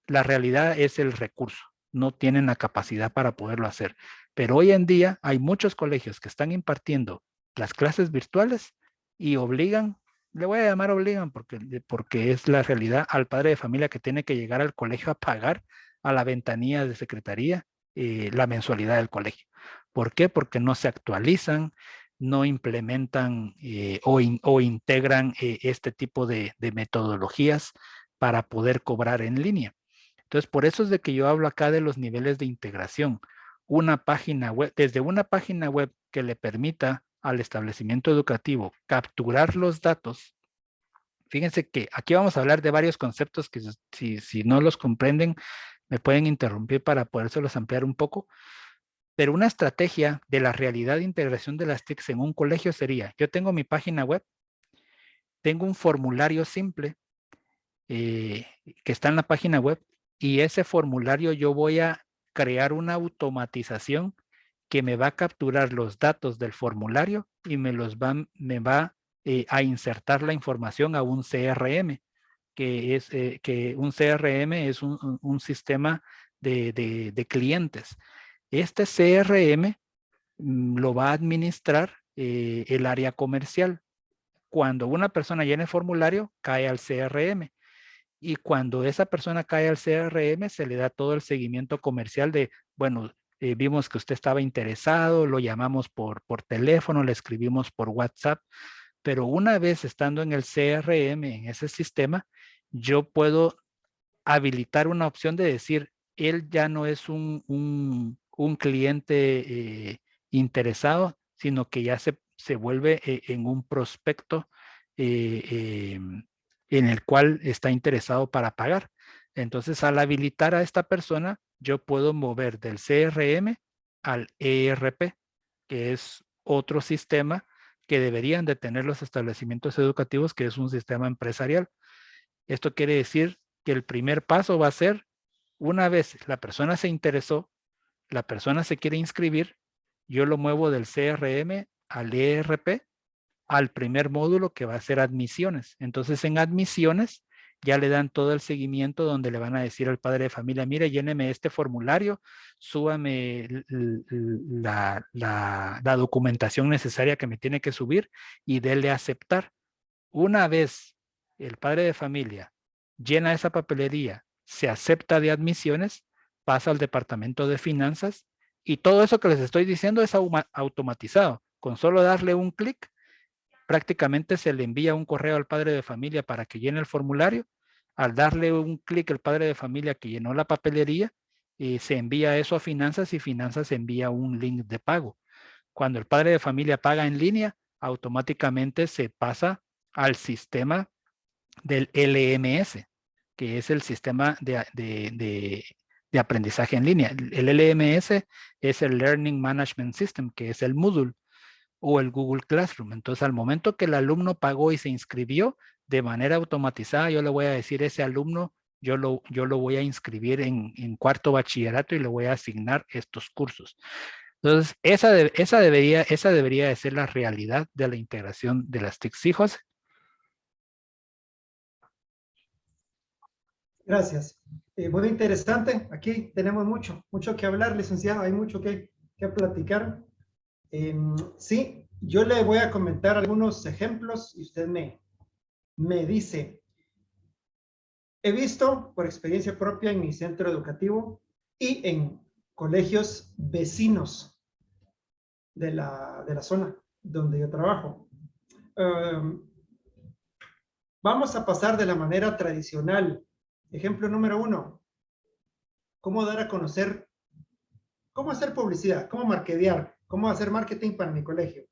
la realidad es el recurso, no tienen la capacidad para poderlo hacer, pero hoy en día hay muchos colegios que están impartiendo las clases virtuales y obligan, le voy a llamar obligan porque es la realidad, al padre de familia que tiene que llegar al colegio a pagar a la ventanilla de secretaría la mensualidad del colegio. ¿Por qué? Porque no se actualizan, no implementan o integran este tipo de metodologías para poder cobrar en línea. Entonces, por eso es de que yo hablo acá de los niveles de integración. Una página web, desde una página web que le permita al establecimiento educativo capturar los datos. Fíjense que aquí vamos a hablar de varios conceptos que si no los comprenden, me pueden interrumpir para podérselos ampliar un poco. Pero una estrategia de la realidad de integración de las TICs en un colegio sería, yo tengo mi página web, tengo un formulario simple que está en la página web y ese formulario yo voy a crear una automatización que me va a capturar los datos del formulario y me va a insertar la información a un CRM, que un CRM es un sistema de clientes. Este CRM lo va a administrar el área comercial. Cuando una persona llena el formulario, cae al CRM. Y cuando esa persona cae al CRM, se le da todo el seguimiento comercial de, bueno, vimos que usted estaba interesado, lo llamamos por teléfono, le escribimos por WhatsApp, pero una vez estando en el CRM, en ese sistema, yo puedo habilitar una opción de decir, él ya no es un cliente interesado, sino que ya se vuelve en un prospecto en el cual está interesado para pagar. Entonces, al habilitar a esta persona, yo puedo mover del CRM al ERP, que es otro sistema que deberían de tener los establecimientos educativos, que es un sistema empresarial. Esto quiere decir que el primer paso va a ser, una vez la persona se interesó, la persona se quiere inscribir, yo lo muevo del CRM al ERP, al primer módulo que va a ser admisiones. Entonces en admisiones ya le dan todo el seguimiento donde le van a decir al padre de familia, mire, lléneme este formulario, súbame la documentación necesaria que me tiene que subir y déle a aceptar. Una vez el padre de familia llena esa papelería, se acepta de admisiones, pasa al departamento de finanzas y todo eso que les estoy diciendo es automatizado. Con solo darle un clic, prácticamente se le envía un correo al padre de familia para que llene el formulario. Al darle un clic el padre de familia que llenó la papelería, se envía eso a finanzas y finanzas envía un link de pago. Cuando el padre de familia paga en línea, automáticamente se pasa al sistema del LMS, que es el sistema de aprendizaje en línea. El LMS es el Learning Management System, que es el Moodle o el Google Classroom. Entonces, al momento que el alumno pagó y se inscribió, de manera automatizada, yo le voy a decir, ese alumno, yo lo voy a inscribir en cuarto bachillerato y le voy a asignar estos cursos. Entonces, esa debería de ser la realidad de la integración de las TICs. ¿Sí, José? Gracias. Muy interesante. Aquí tenemos mucho que hablar, licenciado. Hay mucho que platicar. Sí, yo le voy a comentar algunos ejemplos y usted me dice. He visto por experiencia propia en mi centro educativo y en colegios vecinos de la zona donde yo trabajo. Vamos a pasar de la manera tradicional. Ejemplo número 1. Cómo dar a conocer, cómo hacer publicidad, cómo marketear, cómo hacer marketing para mi colegio.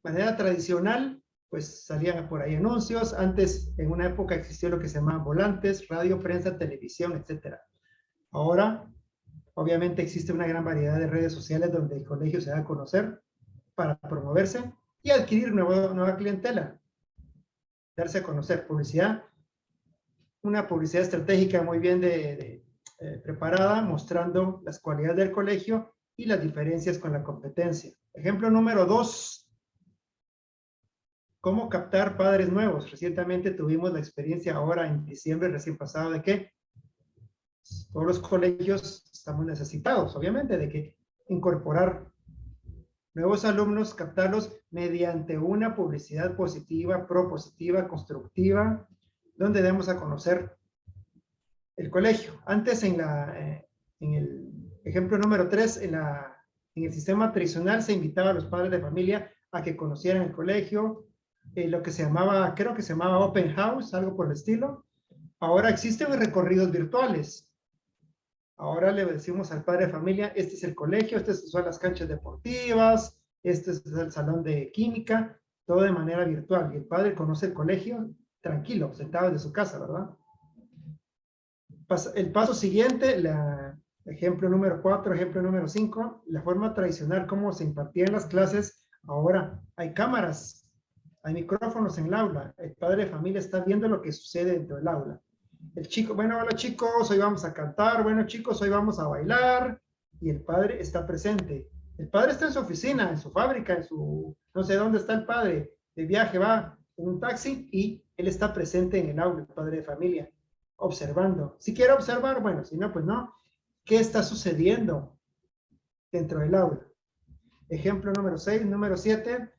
Manera tradicional, pues salían por ahí anuncios. Antes, en una época existió lo que se llamaban volantes, radio, prensa, televisión, etc. Ahora, obviamente existe una gran variedad de redes sociales donde el colegio se da a conocer para promoverse y adquirir nueva clientela. Darse a conocer, publicidad, una publicidad estratégica muy bien preparada, mostrando las cualidades del colegio y las diferencias con la competencia. Ejemplo número 2. ¿Cómo captar padres nuevos? Recientemente tuvimos la experiencia ahora en diciembre recién pasado de que todos los colegios estamos necesitados, obviamente, de que incorporar nuevos alumnos, captarlos mediante una publicidad positiva, propositiva, constructiva, donde demos a conocer el colegio. Antes en el ejemplo número 3, en el sistema tradicional se invitaba a los padres de familia a que conocieran el colegio, lo que se llamaba, creo que se llamaba Open House, algo por el estilo. Ahora existen recorridos virtuales. Ahora le decimos al padre de familia, este es el colegio, estas son las canchas deportivas, este es el salón de química, todo de manera virtual. Y el padre conoce el colegio tranquilo, sentado desde su casa, ¿verdad? El paso siguiente, ejemplo número 4, ejemplo número 5, la forma tradicional como se impartían las clases, ahora hay cámaras, hay micrófonos en el aula, el padre de familia está viendo lo que sucede dentro del aula. El chico, bueno, hola chicos, hoy vamos a cantar, bueno chicos, hoy vamos a bailar, y el padre está presente. El padre está en su oficina, en su fábrica, no sé dónde está el padre, de viaje va en un taxi y él está presente en el aula, el padre de familia, observando. Si quiere observar, bueno, si no, pues no. ¿Qué está sucediendo dentro del aula? Ejemplo número 6, número 7,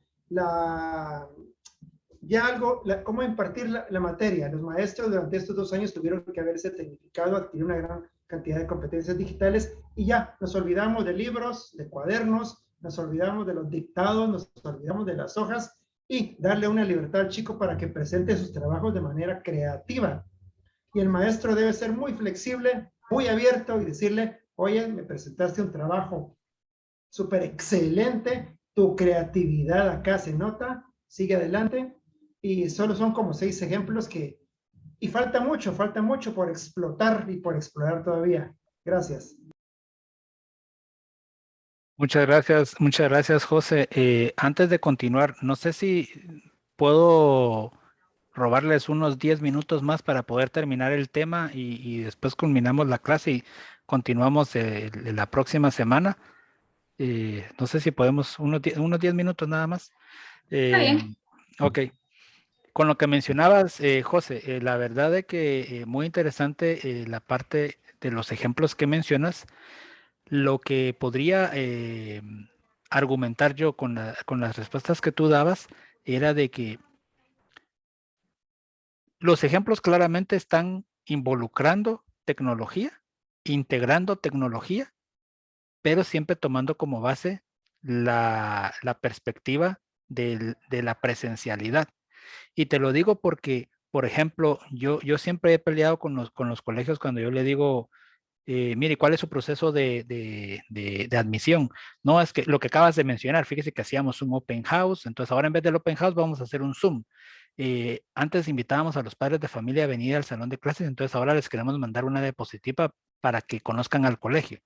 cómo impartir la materia. Los maestros durante estos 2 años tuvieron que haberse tecnificado, adquirir una gran cantidad de competencias digitales y ya nos olvidamos de libros, de cuadernos, nos olvidamos de los dictados, nos olvidamos de las hojas y darle una libertad al chico para que presente sus trabajos de manera creativa. Y el maestro debe ser muy flexible, muy abierto y decirle, oye, me presentaste un trabajo súper excelente, tu creatividad acá se nota, sigue adelante. Y solo son como 6 ejemplos y falta mucho por explotar y por explorar todavía. Gracias. Muchas gracias, José. Antes de continuar, no sé si puedo robarles unos 10 minutos más para poder terminar el tema y después culminamos la clase y continuamos la próxima semana. No sé si podemos unos 10 minutos nada más. Está Eh, bien. ok. Con lo que mencionabas, José, la verdad es que muy interesante la parte de los ejemplos que mencionas. Lo que podría argumentar yo con las respuestas que tú dabas era de que los ejemplos claramente están involucrando tecnología, integrando tecnología, pero siempre tomando como base la perspectiva de la presencialidad. Y te lo digo porque, por ejemplo, yo siempre he peleado con los colegios cuando yo le digo, mire, ¿cuál es su proceso de admisión? No, es que lo que acabas de mencionar, fíjese que hacíamos un open house, entonces ahora en vez del open house vamos a hacer un Zoom. Antes invitábamos a los padres de familia a venir al salón de clases, entonces ahora les queremos mandar una diapositiva para que conozcan al colegio.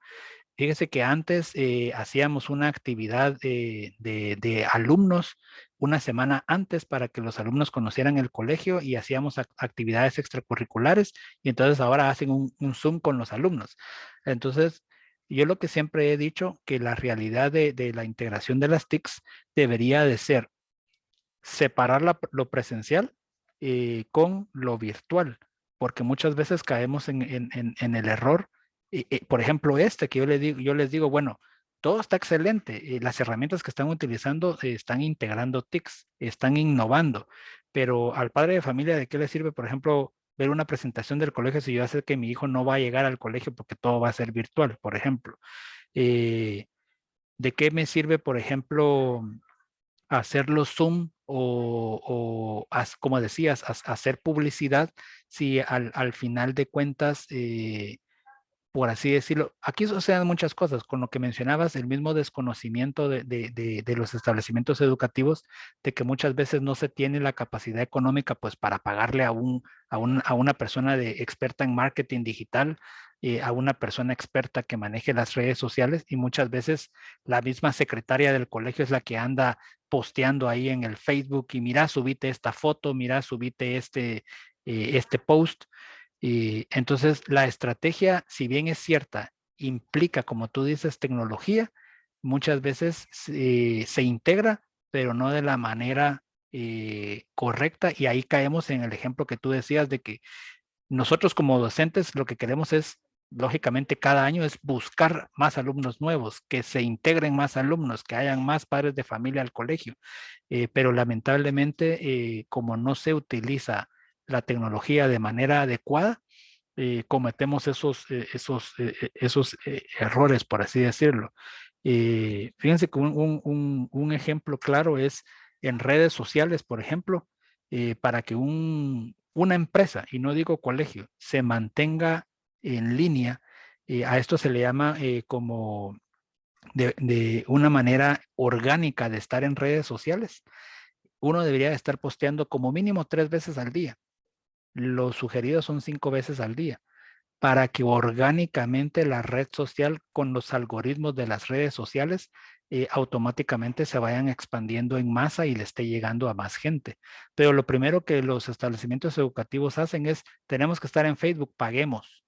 Fíjese que antes hacíamos una actividad de alumnos una semana antes para que los alumnos conocieran el colegio y hacíamos actividades extracurriculares y entonces ahora hacen un Zoom con los alumnos. Entonces, yo lo que siempre he dicho que la realidad de la integración de las TICs debería de ser separar lo presencial con lo virtual, porque muchas veces caemos en el error. Por ejemplo, que yo les digo, bueno, todo está excelente, las herramientas que están utilizando están integrando TICs, están innovando, pero al padre de familia, ¿de qué le sirve, por ejemplo, ver una presentación del colegio si yo sé que mi hijo no va a llegar al colegio porque todo va a ser virtual, por ejemplo? ¿De qué me sirve, por ejemplo, hacerlo Zoom como decías, hacer publicidad si al final de cuentas, por así decirlo, aquí suceden muchas cosas, con lo que mencionabas, el mismo desconocimiento de los establecimientos educativos, de que muchas veces no se tiene la capacidad económica pues para pagarle a una persona experta en marketing digital, a una persona experta que maneje las redes sociales y muchas veces la misma secretaria del colegio es la que anda posteando ahí en el Facebook y mira, subite esta foto, mira, subite este post. Y entonces la estrategia, si bien es cierta, implica, como tú dices, tecnología, muchas veces se integra, pero no de la manera correcta. Y ahí caemos en el ejemplo que tú decías de que nosotros como docentes lo que queremos es lógicamente cada año es buscar más alumnos nuevos, que se integren más alumnos, que hayan más padres de familia al colegio. Pero lamentablemente, como no se utiliza la tecnología de manera adecuada, cometemos esos errores, por así decirlo. Fíjense que un ejemplo claro es en redes sociales, por ejemplo, para que una empresa, y no digo colegio, se mantenga en línea, a esto se le llama como de una manera orgánica de estar en redes sociales. Uno debería estar posteando como mínimo 3 veces al día. Los sugeridos son 5 veces al día para que orgánicamente la red social con los algoritmos de las redes sociales automáticamente se vayan expandiendo en masa y le esté llegando a más gente. Pero lo primero que los establecimientos educativos hacen es, tenemos que estar en Facebook, paguemos.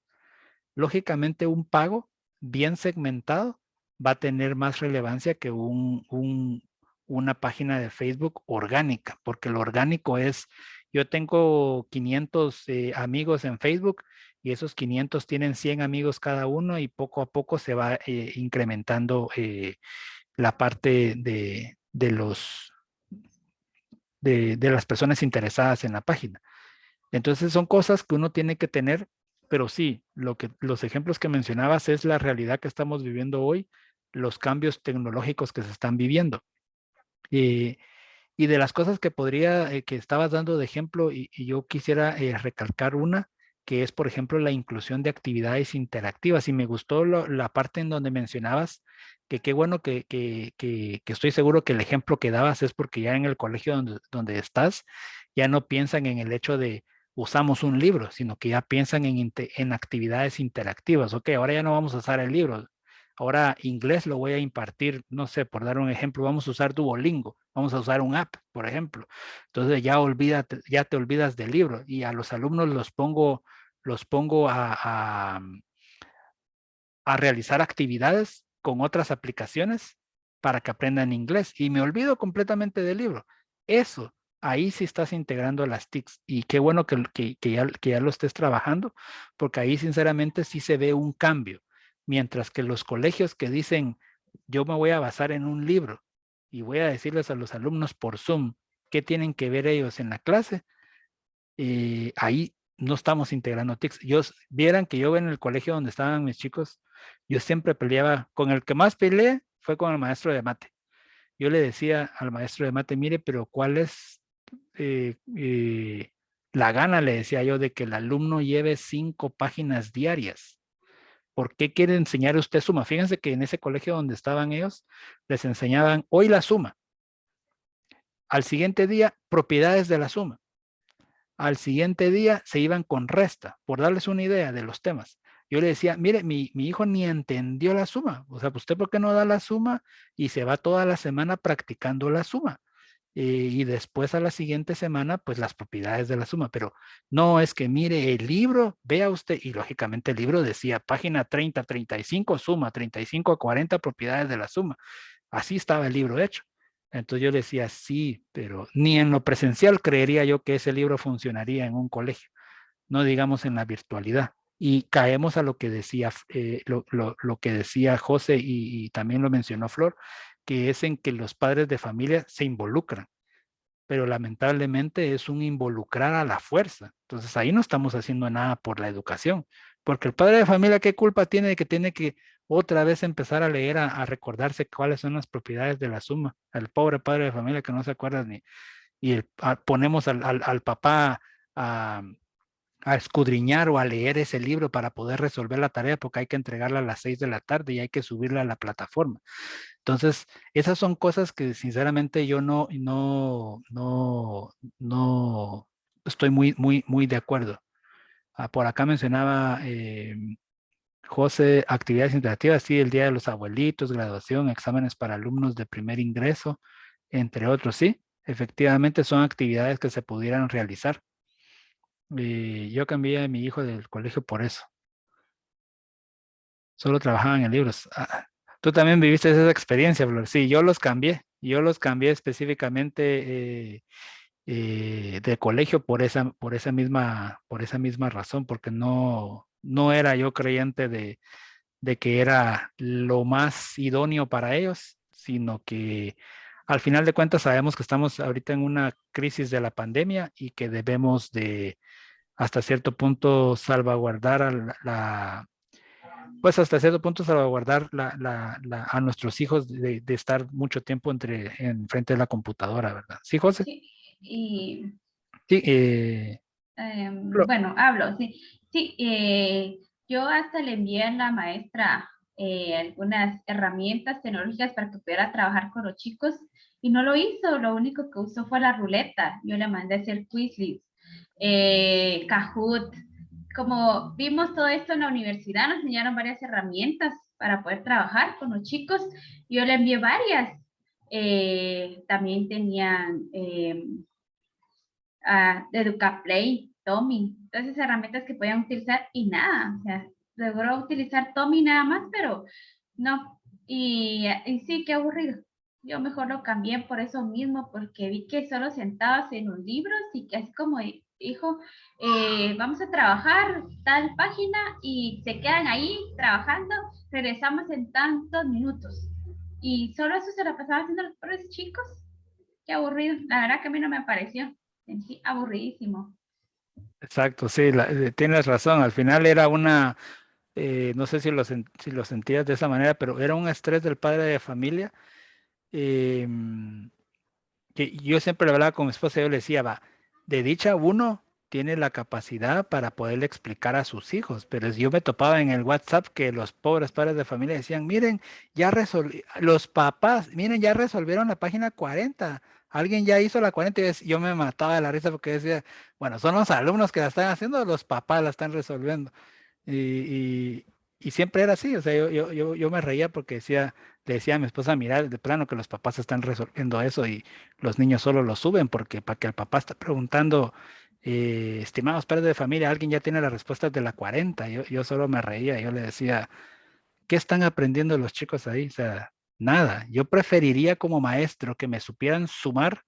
Lógicamente un pago bien segmentado va a tener más relevancia que una página de Facebook orgánica, porque lo orgánico es, yo tengo 500 amigos en Facebook y esos 500 tienen 100 amigos cada uno y poco a poco se va incrementando la parte de las personas interesadas en la página. Entonces son cosas que uno tiene que tener, pero sí, los ejemplos que mencionabas es la realidad que estamos viviendo hoy, los cambios tecnológicos que se están viviendo. Eh, y de las cosas que que estabas dando de ejemplo, y yo quisiera recalcar una, que es, por ejemplo, la inclusión de actividades interactivas. Y me gustó la parte en donde mencionabas que qué bueno que estoy seguro que el ejemplo que dabas es porque ya en el colegio donde estás, ya no piensan en el hecho de usamos un libro, sino que ya piensan en actividades interactivas. Ok, ahora ya no vamos a usar el libro. Ahora inglés lo voy a impartir, no sé, por dar un ejemplo, vamos a usar Duolingo, vamos a usar un app, por ejemplo. Entonces ya te olvidas del libro y a los alumnos los pongo a realizar actividades con otras aplicaciones para que aprendan inglés y me olvido completamente del libro. Eso, ahí sí estás integrando las TICs y qué bueno que ya lo estés trabajando, porque ahí sinceramente sí se ve un cambio. Mientras que los colegios que dicen, yo me voy a basar en un libro y voy a decirles a los alumnos por Zoom qué tienen que ver ellos en la clase, ahí no estamos integrando TICs. Vieran que yo en el colegio donde estaban mis chicos, yo siempre peleaba, con el que más peleé fue con el maestro de mate. Yo le decía al maestro de mate, mire, pero ¿cuál es eh, eh, la gana? Le decía yo de que el alumno lleve 5 páginas diarias. ¿Por qué quiere enseñar usted suma? Fíjense que en ese colegio donde estaban ellos, les enseñaban hoy la suma. Al siguiente día, propiedades de la suma. Al siguiente día se iban con resta, por darles una idea de los temas. Yo le decía, mire, mi hijo ni entendió la suma. O sea, ¿usted por qué no da la suma y se va toda la semana practicando la suma? Y después a la siguiente semana, pues las propiedades de la suma. Pero no es que mire el libro, vea usted, y lógicamente el libro decía página 30, 35 suma, 35 a 40 propiedades de la suma. Así estaba el libro hecho. Entonces yo le decía, sí, pero ni en lo presencial creería yo que ese libro funcionaría en un colegio, no digamos en la virtualidad. Y caemos a lo que decía, lo que decía José y también lo mencionó Flor, que es en que los padres de familia se involucran, pero lamentablemente es un involucrar a la fuerza. Entonces ahí no estamos haciendo nada por la educación, porque el padre de familia, ¿qué culpa tiene de que tiene que otra vez empezar a leer, a recordarse cuáles son las propiedades de la suma? El pobre padre de familia que no se acuerda ni, y ponemos al papá a, a escudriñar o a leer ese libro para poder resolver la tarea, porque hay que entregarla a las 6 de la tarde y hay que subirla a la plataforma. Entonces, esas son cosas que sinceramente yo no estoy muy de acuerdo. Por acá mencionaba José, actividades interactivas, sí, el Día de los Abuelitos, graduación, exámenes para alumnos de primer ingreso, entre otros, sí, efectivamente son actividades que se pudieran realizar. Yo cambié a mi hijo del colegio por eso. Solo trabajaban en libros. Tú también viviste esa experiencia, Flor. Sí, yo los cambié. Yo los cambié específicamente de colegio por esa misma razón, porque no era yo creyente de que era lo más idóneo para ellos, sino que al final de cuentas sabemos que estamos ahorita en una crisis de la pandemia y que debemos de hasta cierto punto salvaguardar pues hasta cierto punto salvaguardar a nuestros hijos de estar mucho tiempo en frente de la computadora, ¿verdad? Sí, José. Sí, y Sí, bueno, hablo, sí. Sí, yo hasta le envié a la maestra algunas herramientas tecnológicas para que pudiera trabajar con los chicos y no lo hizo, lo único que usó fue la ruleta. Yo le mandé a hacer Quizlet, Kahoot. Como vimos todo esto en la universidad, nos enseñaron varias herramientas para poder trabajar con los chicos. Yo le envié varias. También tenían EducaPlay, Tommy, todas esas herramientas que podían utilizar y nada, o sea, logró utilizar Tommy nada más, pero no, y sí, qué aburrido. Yo mejor lo cambié por eso mismo, porque vi que solo sentados en un libro, y que así como dijo, vamos a trabajar tal página y se quedan ahí trabajando, regresamos en tantos minutos. Y solo eso se lo pasaba haciendo los pobres chicos. Qué aburrido. La verdad que a mí no me pareció. Sí, aburridísimo. exacto, sí, tienes razón. Al final era no sé si lo sentías de esa manera, pero era un estrés del padre de familia. Que yo siempre le hablaba con mi esposa y yo le decía, va, de dicha uno tiene la capacidad para poderle explicar a sus hijos, pero yo me topaba en el WhatsApp que los pobres padres de familia decían, miren, los papás, miren, ya resolvieron la página 40, alguien ya hizo la 40 y yo me mataba de la risa porque decía, bueno, son los alumnos que la están haciendo, los papás la están resolviendo. Y siempre era así, o sea, yo me reía porque le decía a mi esposa, mira, de plano que los papás están resolviendo eso y los niños solo lo suben porque para que el papá está preguntando, estimados padres de familia, alguien ya tiene las respuestas de la 40. Yo solo me reía, yo le decía, ¿qué están aprendiendo los chicos ahí? O sea, nada, yo preferiría como maestro que me supieran sumar,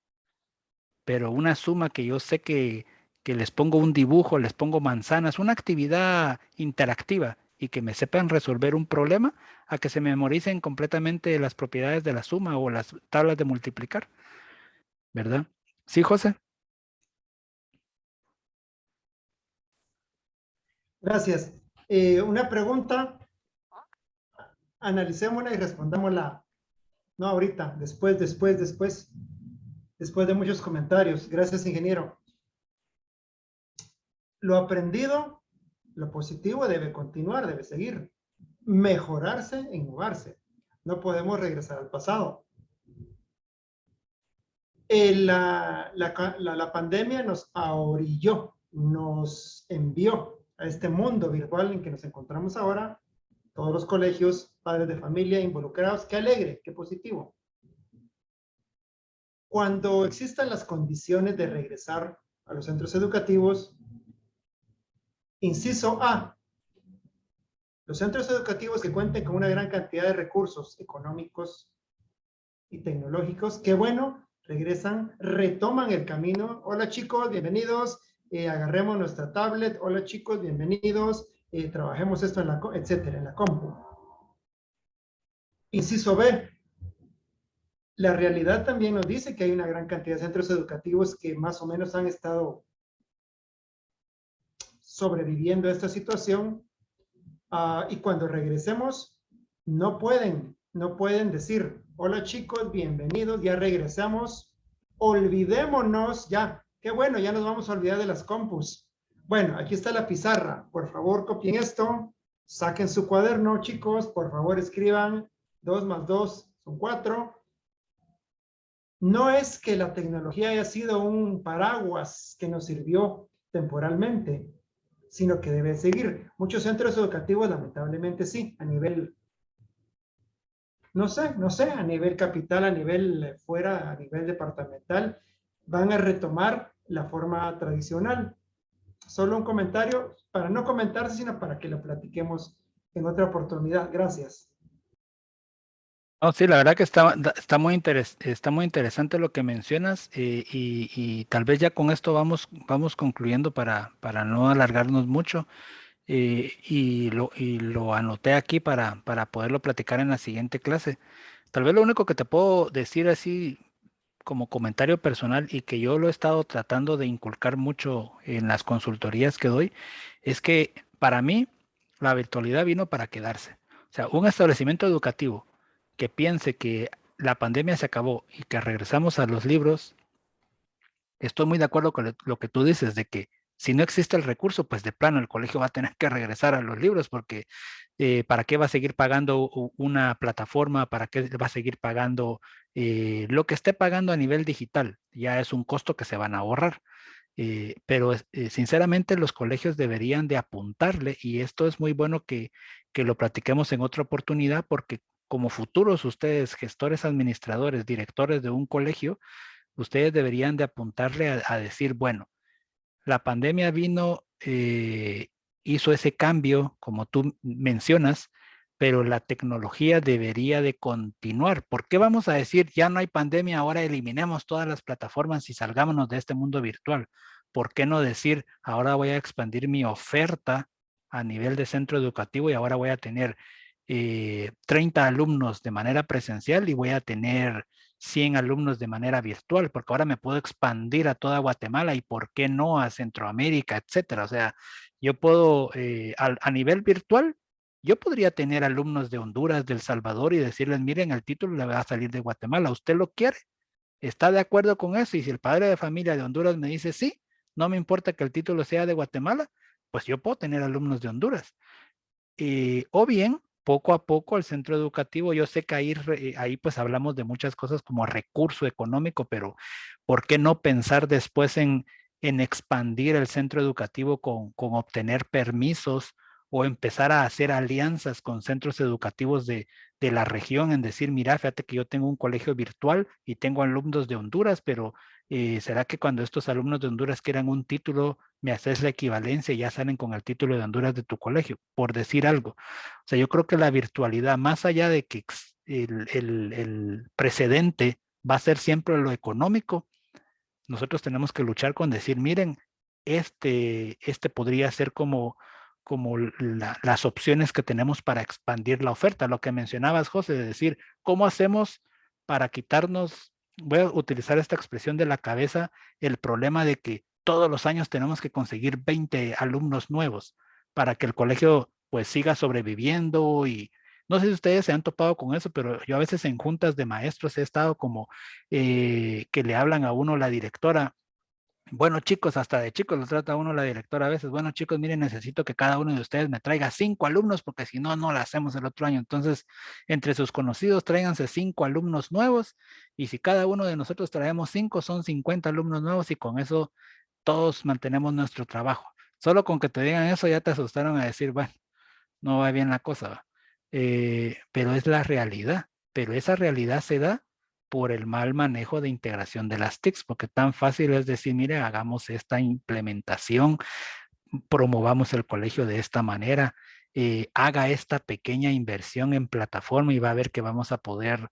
pero una suma que yo sé que les pongo un dibujo, les pongo manzanas, una actividad interactiva y que me sepan resolver un problema, a que se memoricen completamente las propiedades de la suma o las tablas de multiplicar, ¿verdad? Sí, José. Gracias. Una pregunta, analicémosla y respondámosla. No ahorita, después de muchos comentarios. Gracias, ingeniero. Lo aprendido, lo positivo debe continuar, debe seguir. Mejorarse, innovarse. No podemos regresar al pasado. La pandemia nos ahorilló, nos envió a este mundo virtual en que nos encontramos ahora, todos los colegios, padres de familia involucrados. Qué alegre, qué positivo. Cuando existan las condiciones de regresar a los centros educativos, inciso A, los centros educativos que cuenten con una gran cantidad de recursos económicos y tecnológicos, qué bueno, regresan, retoman el camino. Hola chicos, bienvenidos, agarremos nuestra tablet. Hola chicos, bienvenidos, trabajemos esto en etcétera, en la compu. Inciso B, la realidad también nos dice que hay una gran cantidad de centros educativos que más o menos han estado sobreviviendo a esta situación, y cuando regresemos no pueden decir, hola chicos, bienvenidos, ya regresamos, olvidémonos ya, qué bueno, ya nos vamos a olvidar de las compus. Bueno, aquí está la pizarra, por favor copien esto, saquen su cuaderno chicos, por favor escriban 2 más 2 son 4. No es que la tecnología haya sido un paraguas que nos sirvió temporalmente, sino que debe seguir. Muchos centros educativos, lamentablemente sí, a nivel, no sé, a nivel capital, a nivel fuera, a nivel departamental, van a retomar la forma tradicional. Solo un comentario, para no comentarse, sino para que lo platiquemos en otra oportunidad. Gracias. No, sí, la verdad que está muy interesante lo que mencionas, y tal vez ya con esto vamos concluyendo para no alargarnos mucho. y lo anoté aquí para poderlo platicar en la siguiente clase. Tal vez lo único que te puedo decir así como comentario personal y que yo lo he estado tratando de inculcar mucho en las consultorías que doy, es que para mí la virtualidad vino para quedarse. O sea, un establecimiento educativo que piense que la pandemia se acabó y que regresamos a los libros, estoy muy de acuerdo con lo que tú dices, de que si no existe el recurso, pues de plano el colegio va a tener que regresar a los libros, porque ¿para qué va a seguir pagando una plataforma? ¿Para qué va a seguir pagando lo que esté pagando a nivel digital? Ya es un costo que se van a ahorrar. Pero sinceramente los colegios deberían de apuntarle, y esto es muy bueno que lo platiquemos en otra oportunidad, porque como futuros ustedes, gestores, administradores, directores de un colegio, ustedes deberían de apuntarle a decir, bueno, la pandemia vino, hizo ese cambio, como tú mencionas, pero la tecnología debería de continuar. ¿Por qué vamos a decir, ya no hay pandemia, ahora eliminemos todas las plataformas y salgámonos de este mundo virtual? ¿Por qué no decir, ahora voy a expandir mi oferta a nivel de centro educativo y ahora voy a tener 30 alumnos de manera presencial y voy a tener 100 alumnos de manera virtual, porque ahora me puedo expandir a toda Guatemala y por qué no a Centroamérica, etcétera? O sea, yo puedo, a nivel virtual, yo podría tener alumnos de Honduras, de El Salvador y decirles, miren, el título le va a salir de Guatemala, ¿usted lo quiere? ¿Está de acuerdo con eso? Y si el padre de familia de Honduras me dice sí, no me importa que el título sea de Guatemala, pues yo puedo tener alumnos de Honduras. O bien, poco a poco el centro educativo, yo sé que ahí pues hablamos de muchas cosas como recurso económico, pero ¿por qué no pensar después en expandir el centro educativo con obtener permisos o empezar a hacer alianzas con centros educativos de la región, en decir, mira, fíjate que yo tengo un colegio virtual y tengo alumnos de Honduras, pero ¿será que cuando estos alumnos de Honduras quieran un título, me haces la equivalencia y ya salen con el título de Honduras de tu colegio, por decir algo? O sea, yo creo que la virtualidad, más allá de que el precedente va a ser siempre lo económico, nosotros tenemos que luchar con decir, miren, este podría ser como las opciones que tenemos para expandir la oferta. Lo que mencionabas, José, de decir, ¿cómo hacemos para quitarnos, voy a utilizar esta expresión de la cabeza, el problema de que todos los años tenemos que conseguir 20 alumnos nuevos para que el colegio pues siga sobreviviendo? Y no sé si ustedes se han topado con eso, pero yo a veces en juntas de maestros he estado como que le hablan a uno la directora. Bueno, chicos, hasta de chicos los trata a uno la directora a veces. Bueno, chicos, miren, necesito que cada uno de ustedes me traiga 5 alumnos porque si no, no la hacemos el otro año. Entonces, entre sus conocidos, tráiganse 5 alumnos nuevos, y si cada uno de nosotros traemos 5, son 50 alumnos nuevos, y con eso todos mantenemos nuestro trabajo. Solo con que te digan eso ya te asustaron a decir, bueno, no va bien la cosa, ¿va? Pero es la realidad. Pero esa realidad se da por el mal manejo de integración de las TICs, porque tan fácil es decir, mire, hagamos esta implementación, promovamos el colegio de esta manera, haga esta pequeña inversión en plataforma y va a ver que vamos a poder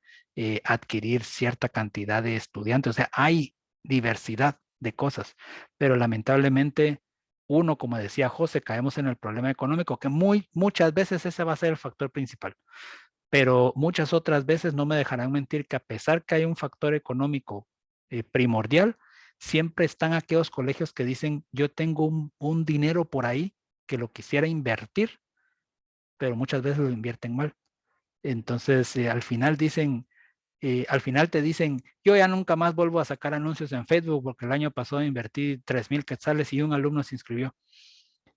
adquirir cierta cantidad de estudiantes. O sea, hay diversidad de cosas, pero lamentablemente uno, como decía José, caemos en el problema económico, que muchas veces ese va a ser el factor principal, pero muchas otras veces no me dejarán mentir que a pesar que hay un factor económico primordial, siempre están aquellos colegios que dicen, yo tengo un dinero por ahí que lo quisiera invertir, pero muchas veces lo invierten mal. Entonces, al final te dicen, yo ya nunca más vuelvo a sacar anuncios en Facebook porque el año pasado invertí 3,000 quetzales y un alumno se inscribió.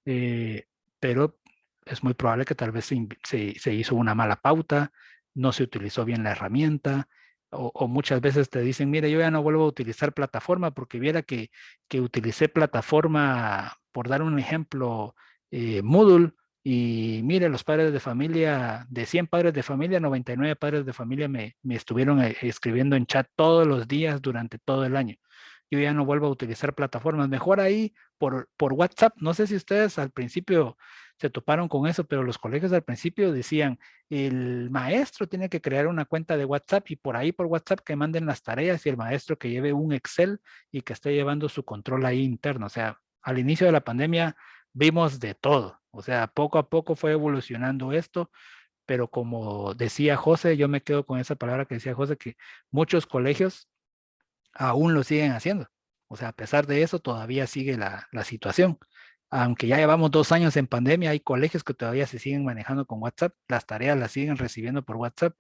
Pero es muy probable que tal vez se hizo una mala pauta, no se utilizó bien la herramienta, o muchas veces te dicen, mire, yo ya no vuelvo a utilizar plataforma porque viera que utilicé plataforma, por dar un ejemplo, Moodle, y mire, los padres de familia, de 100 padres de familia, 99 padres de familia me estuvieron escribiendo en chat todos los días durante todo el año. Yo ya no vuelvo a utilizar plataformas, mejor ahí por WhatsApp. No sé si ustedes al principio se toparon con eso, pero los colegios al principio decían, el maestro tiene que crear una cuenta de WhatsApp y por ahí por WhatsApp que manden las tareas, y el maestro que lleve un Excel y que esté llevando su control ahí interno. O sea, al inicio de la pandemia vimos de todo. O sea, poco a poco fue evolucionando esto, pero como decía José, yo me quedo con esa palabra que decía José, que muchos colegios aún lo siguen haciendo. O sea, a pesar de eso, todavía sigue la situación. Aunque ya llevamos 2 años en pandemia, hay colegios que todavía se siguen manejando con WhatsApp, las tareas las siguen recibiendo por WhatsApp,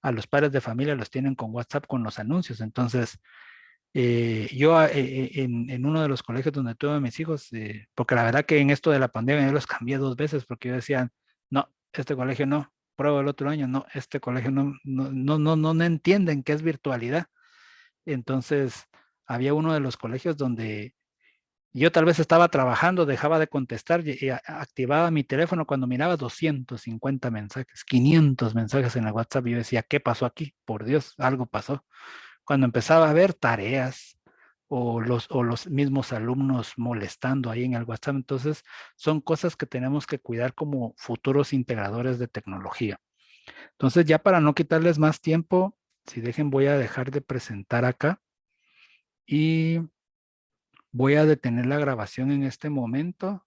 a los padres de familia los tienen con WhatsApp con los anuncios. Entonces, yo en uno de los colegios donde tuve a mis hijos, porque la verdad que en esto de la pandemia yo los cambié 2 veces porque yo decía, no, este colegio no, pruebo el otro año, no, este colegio no entienden qué es virtualidad. Entonces, había uno de los colegios donde yo tal vez estaba trabajando, dejaba de contestar y activaba mi teléfono cuando miraba 250 mensajes, 500 mensajes en el WhatsApp y yo decía, ¿qué pasó aquí? Por Dios, algo pasó. Cuando empezaba a ver tareas o los mismos alumnos molestando ahí en el WhatsApp, entonces son cosas que tenemos que cuidar como futuros integradores de tecnología. Entonces, ya para no quitarles más tiempo, si dejen, voy a dejar de presentar acá y voy a detener la grabación en este momento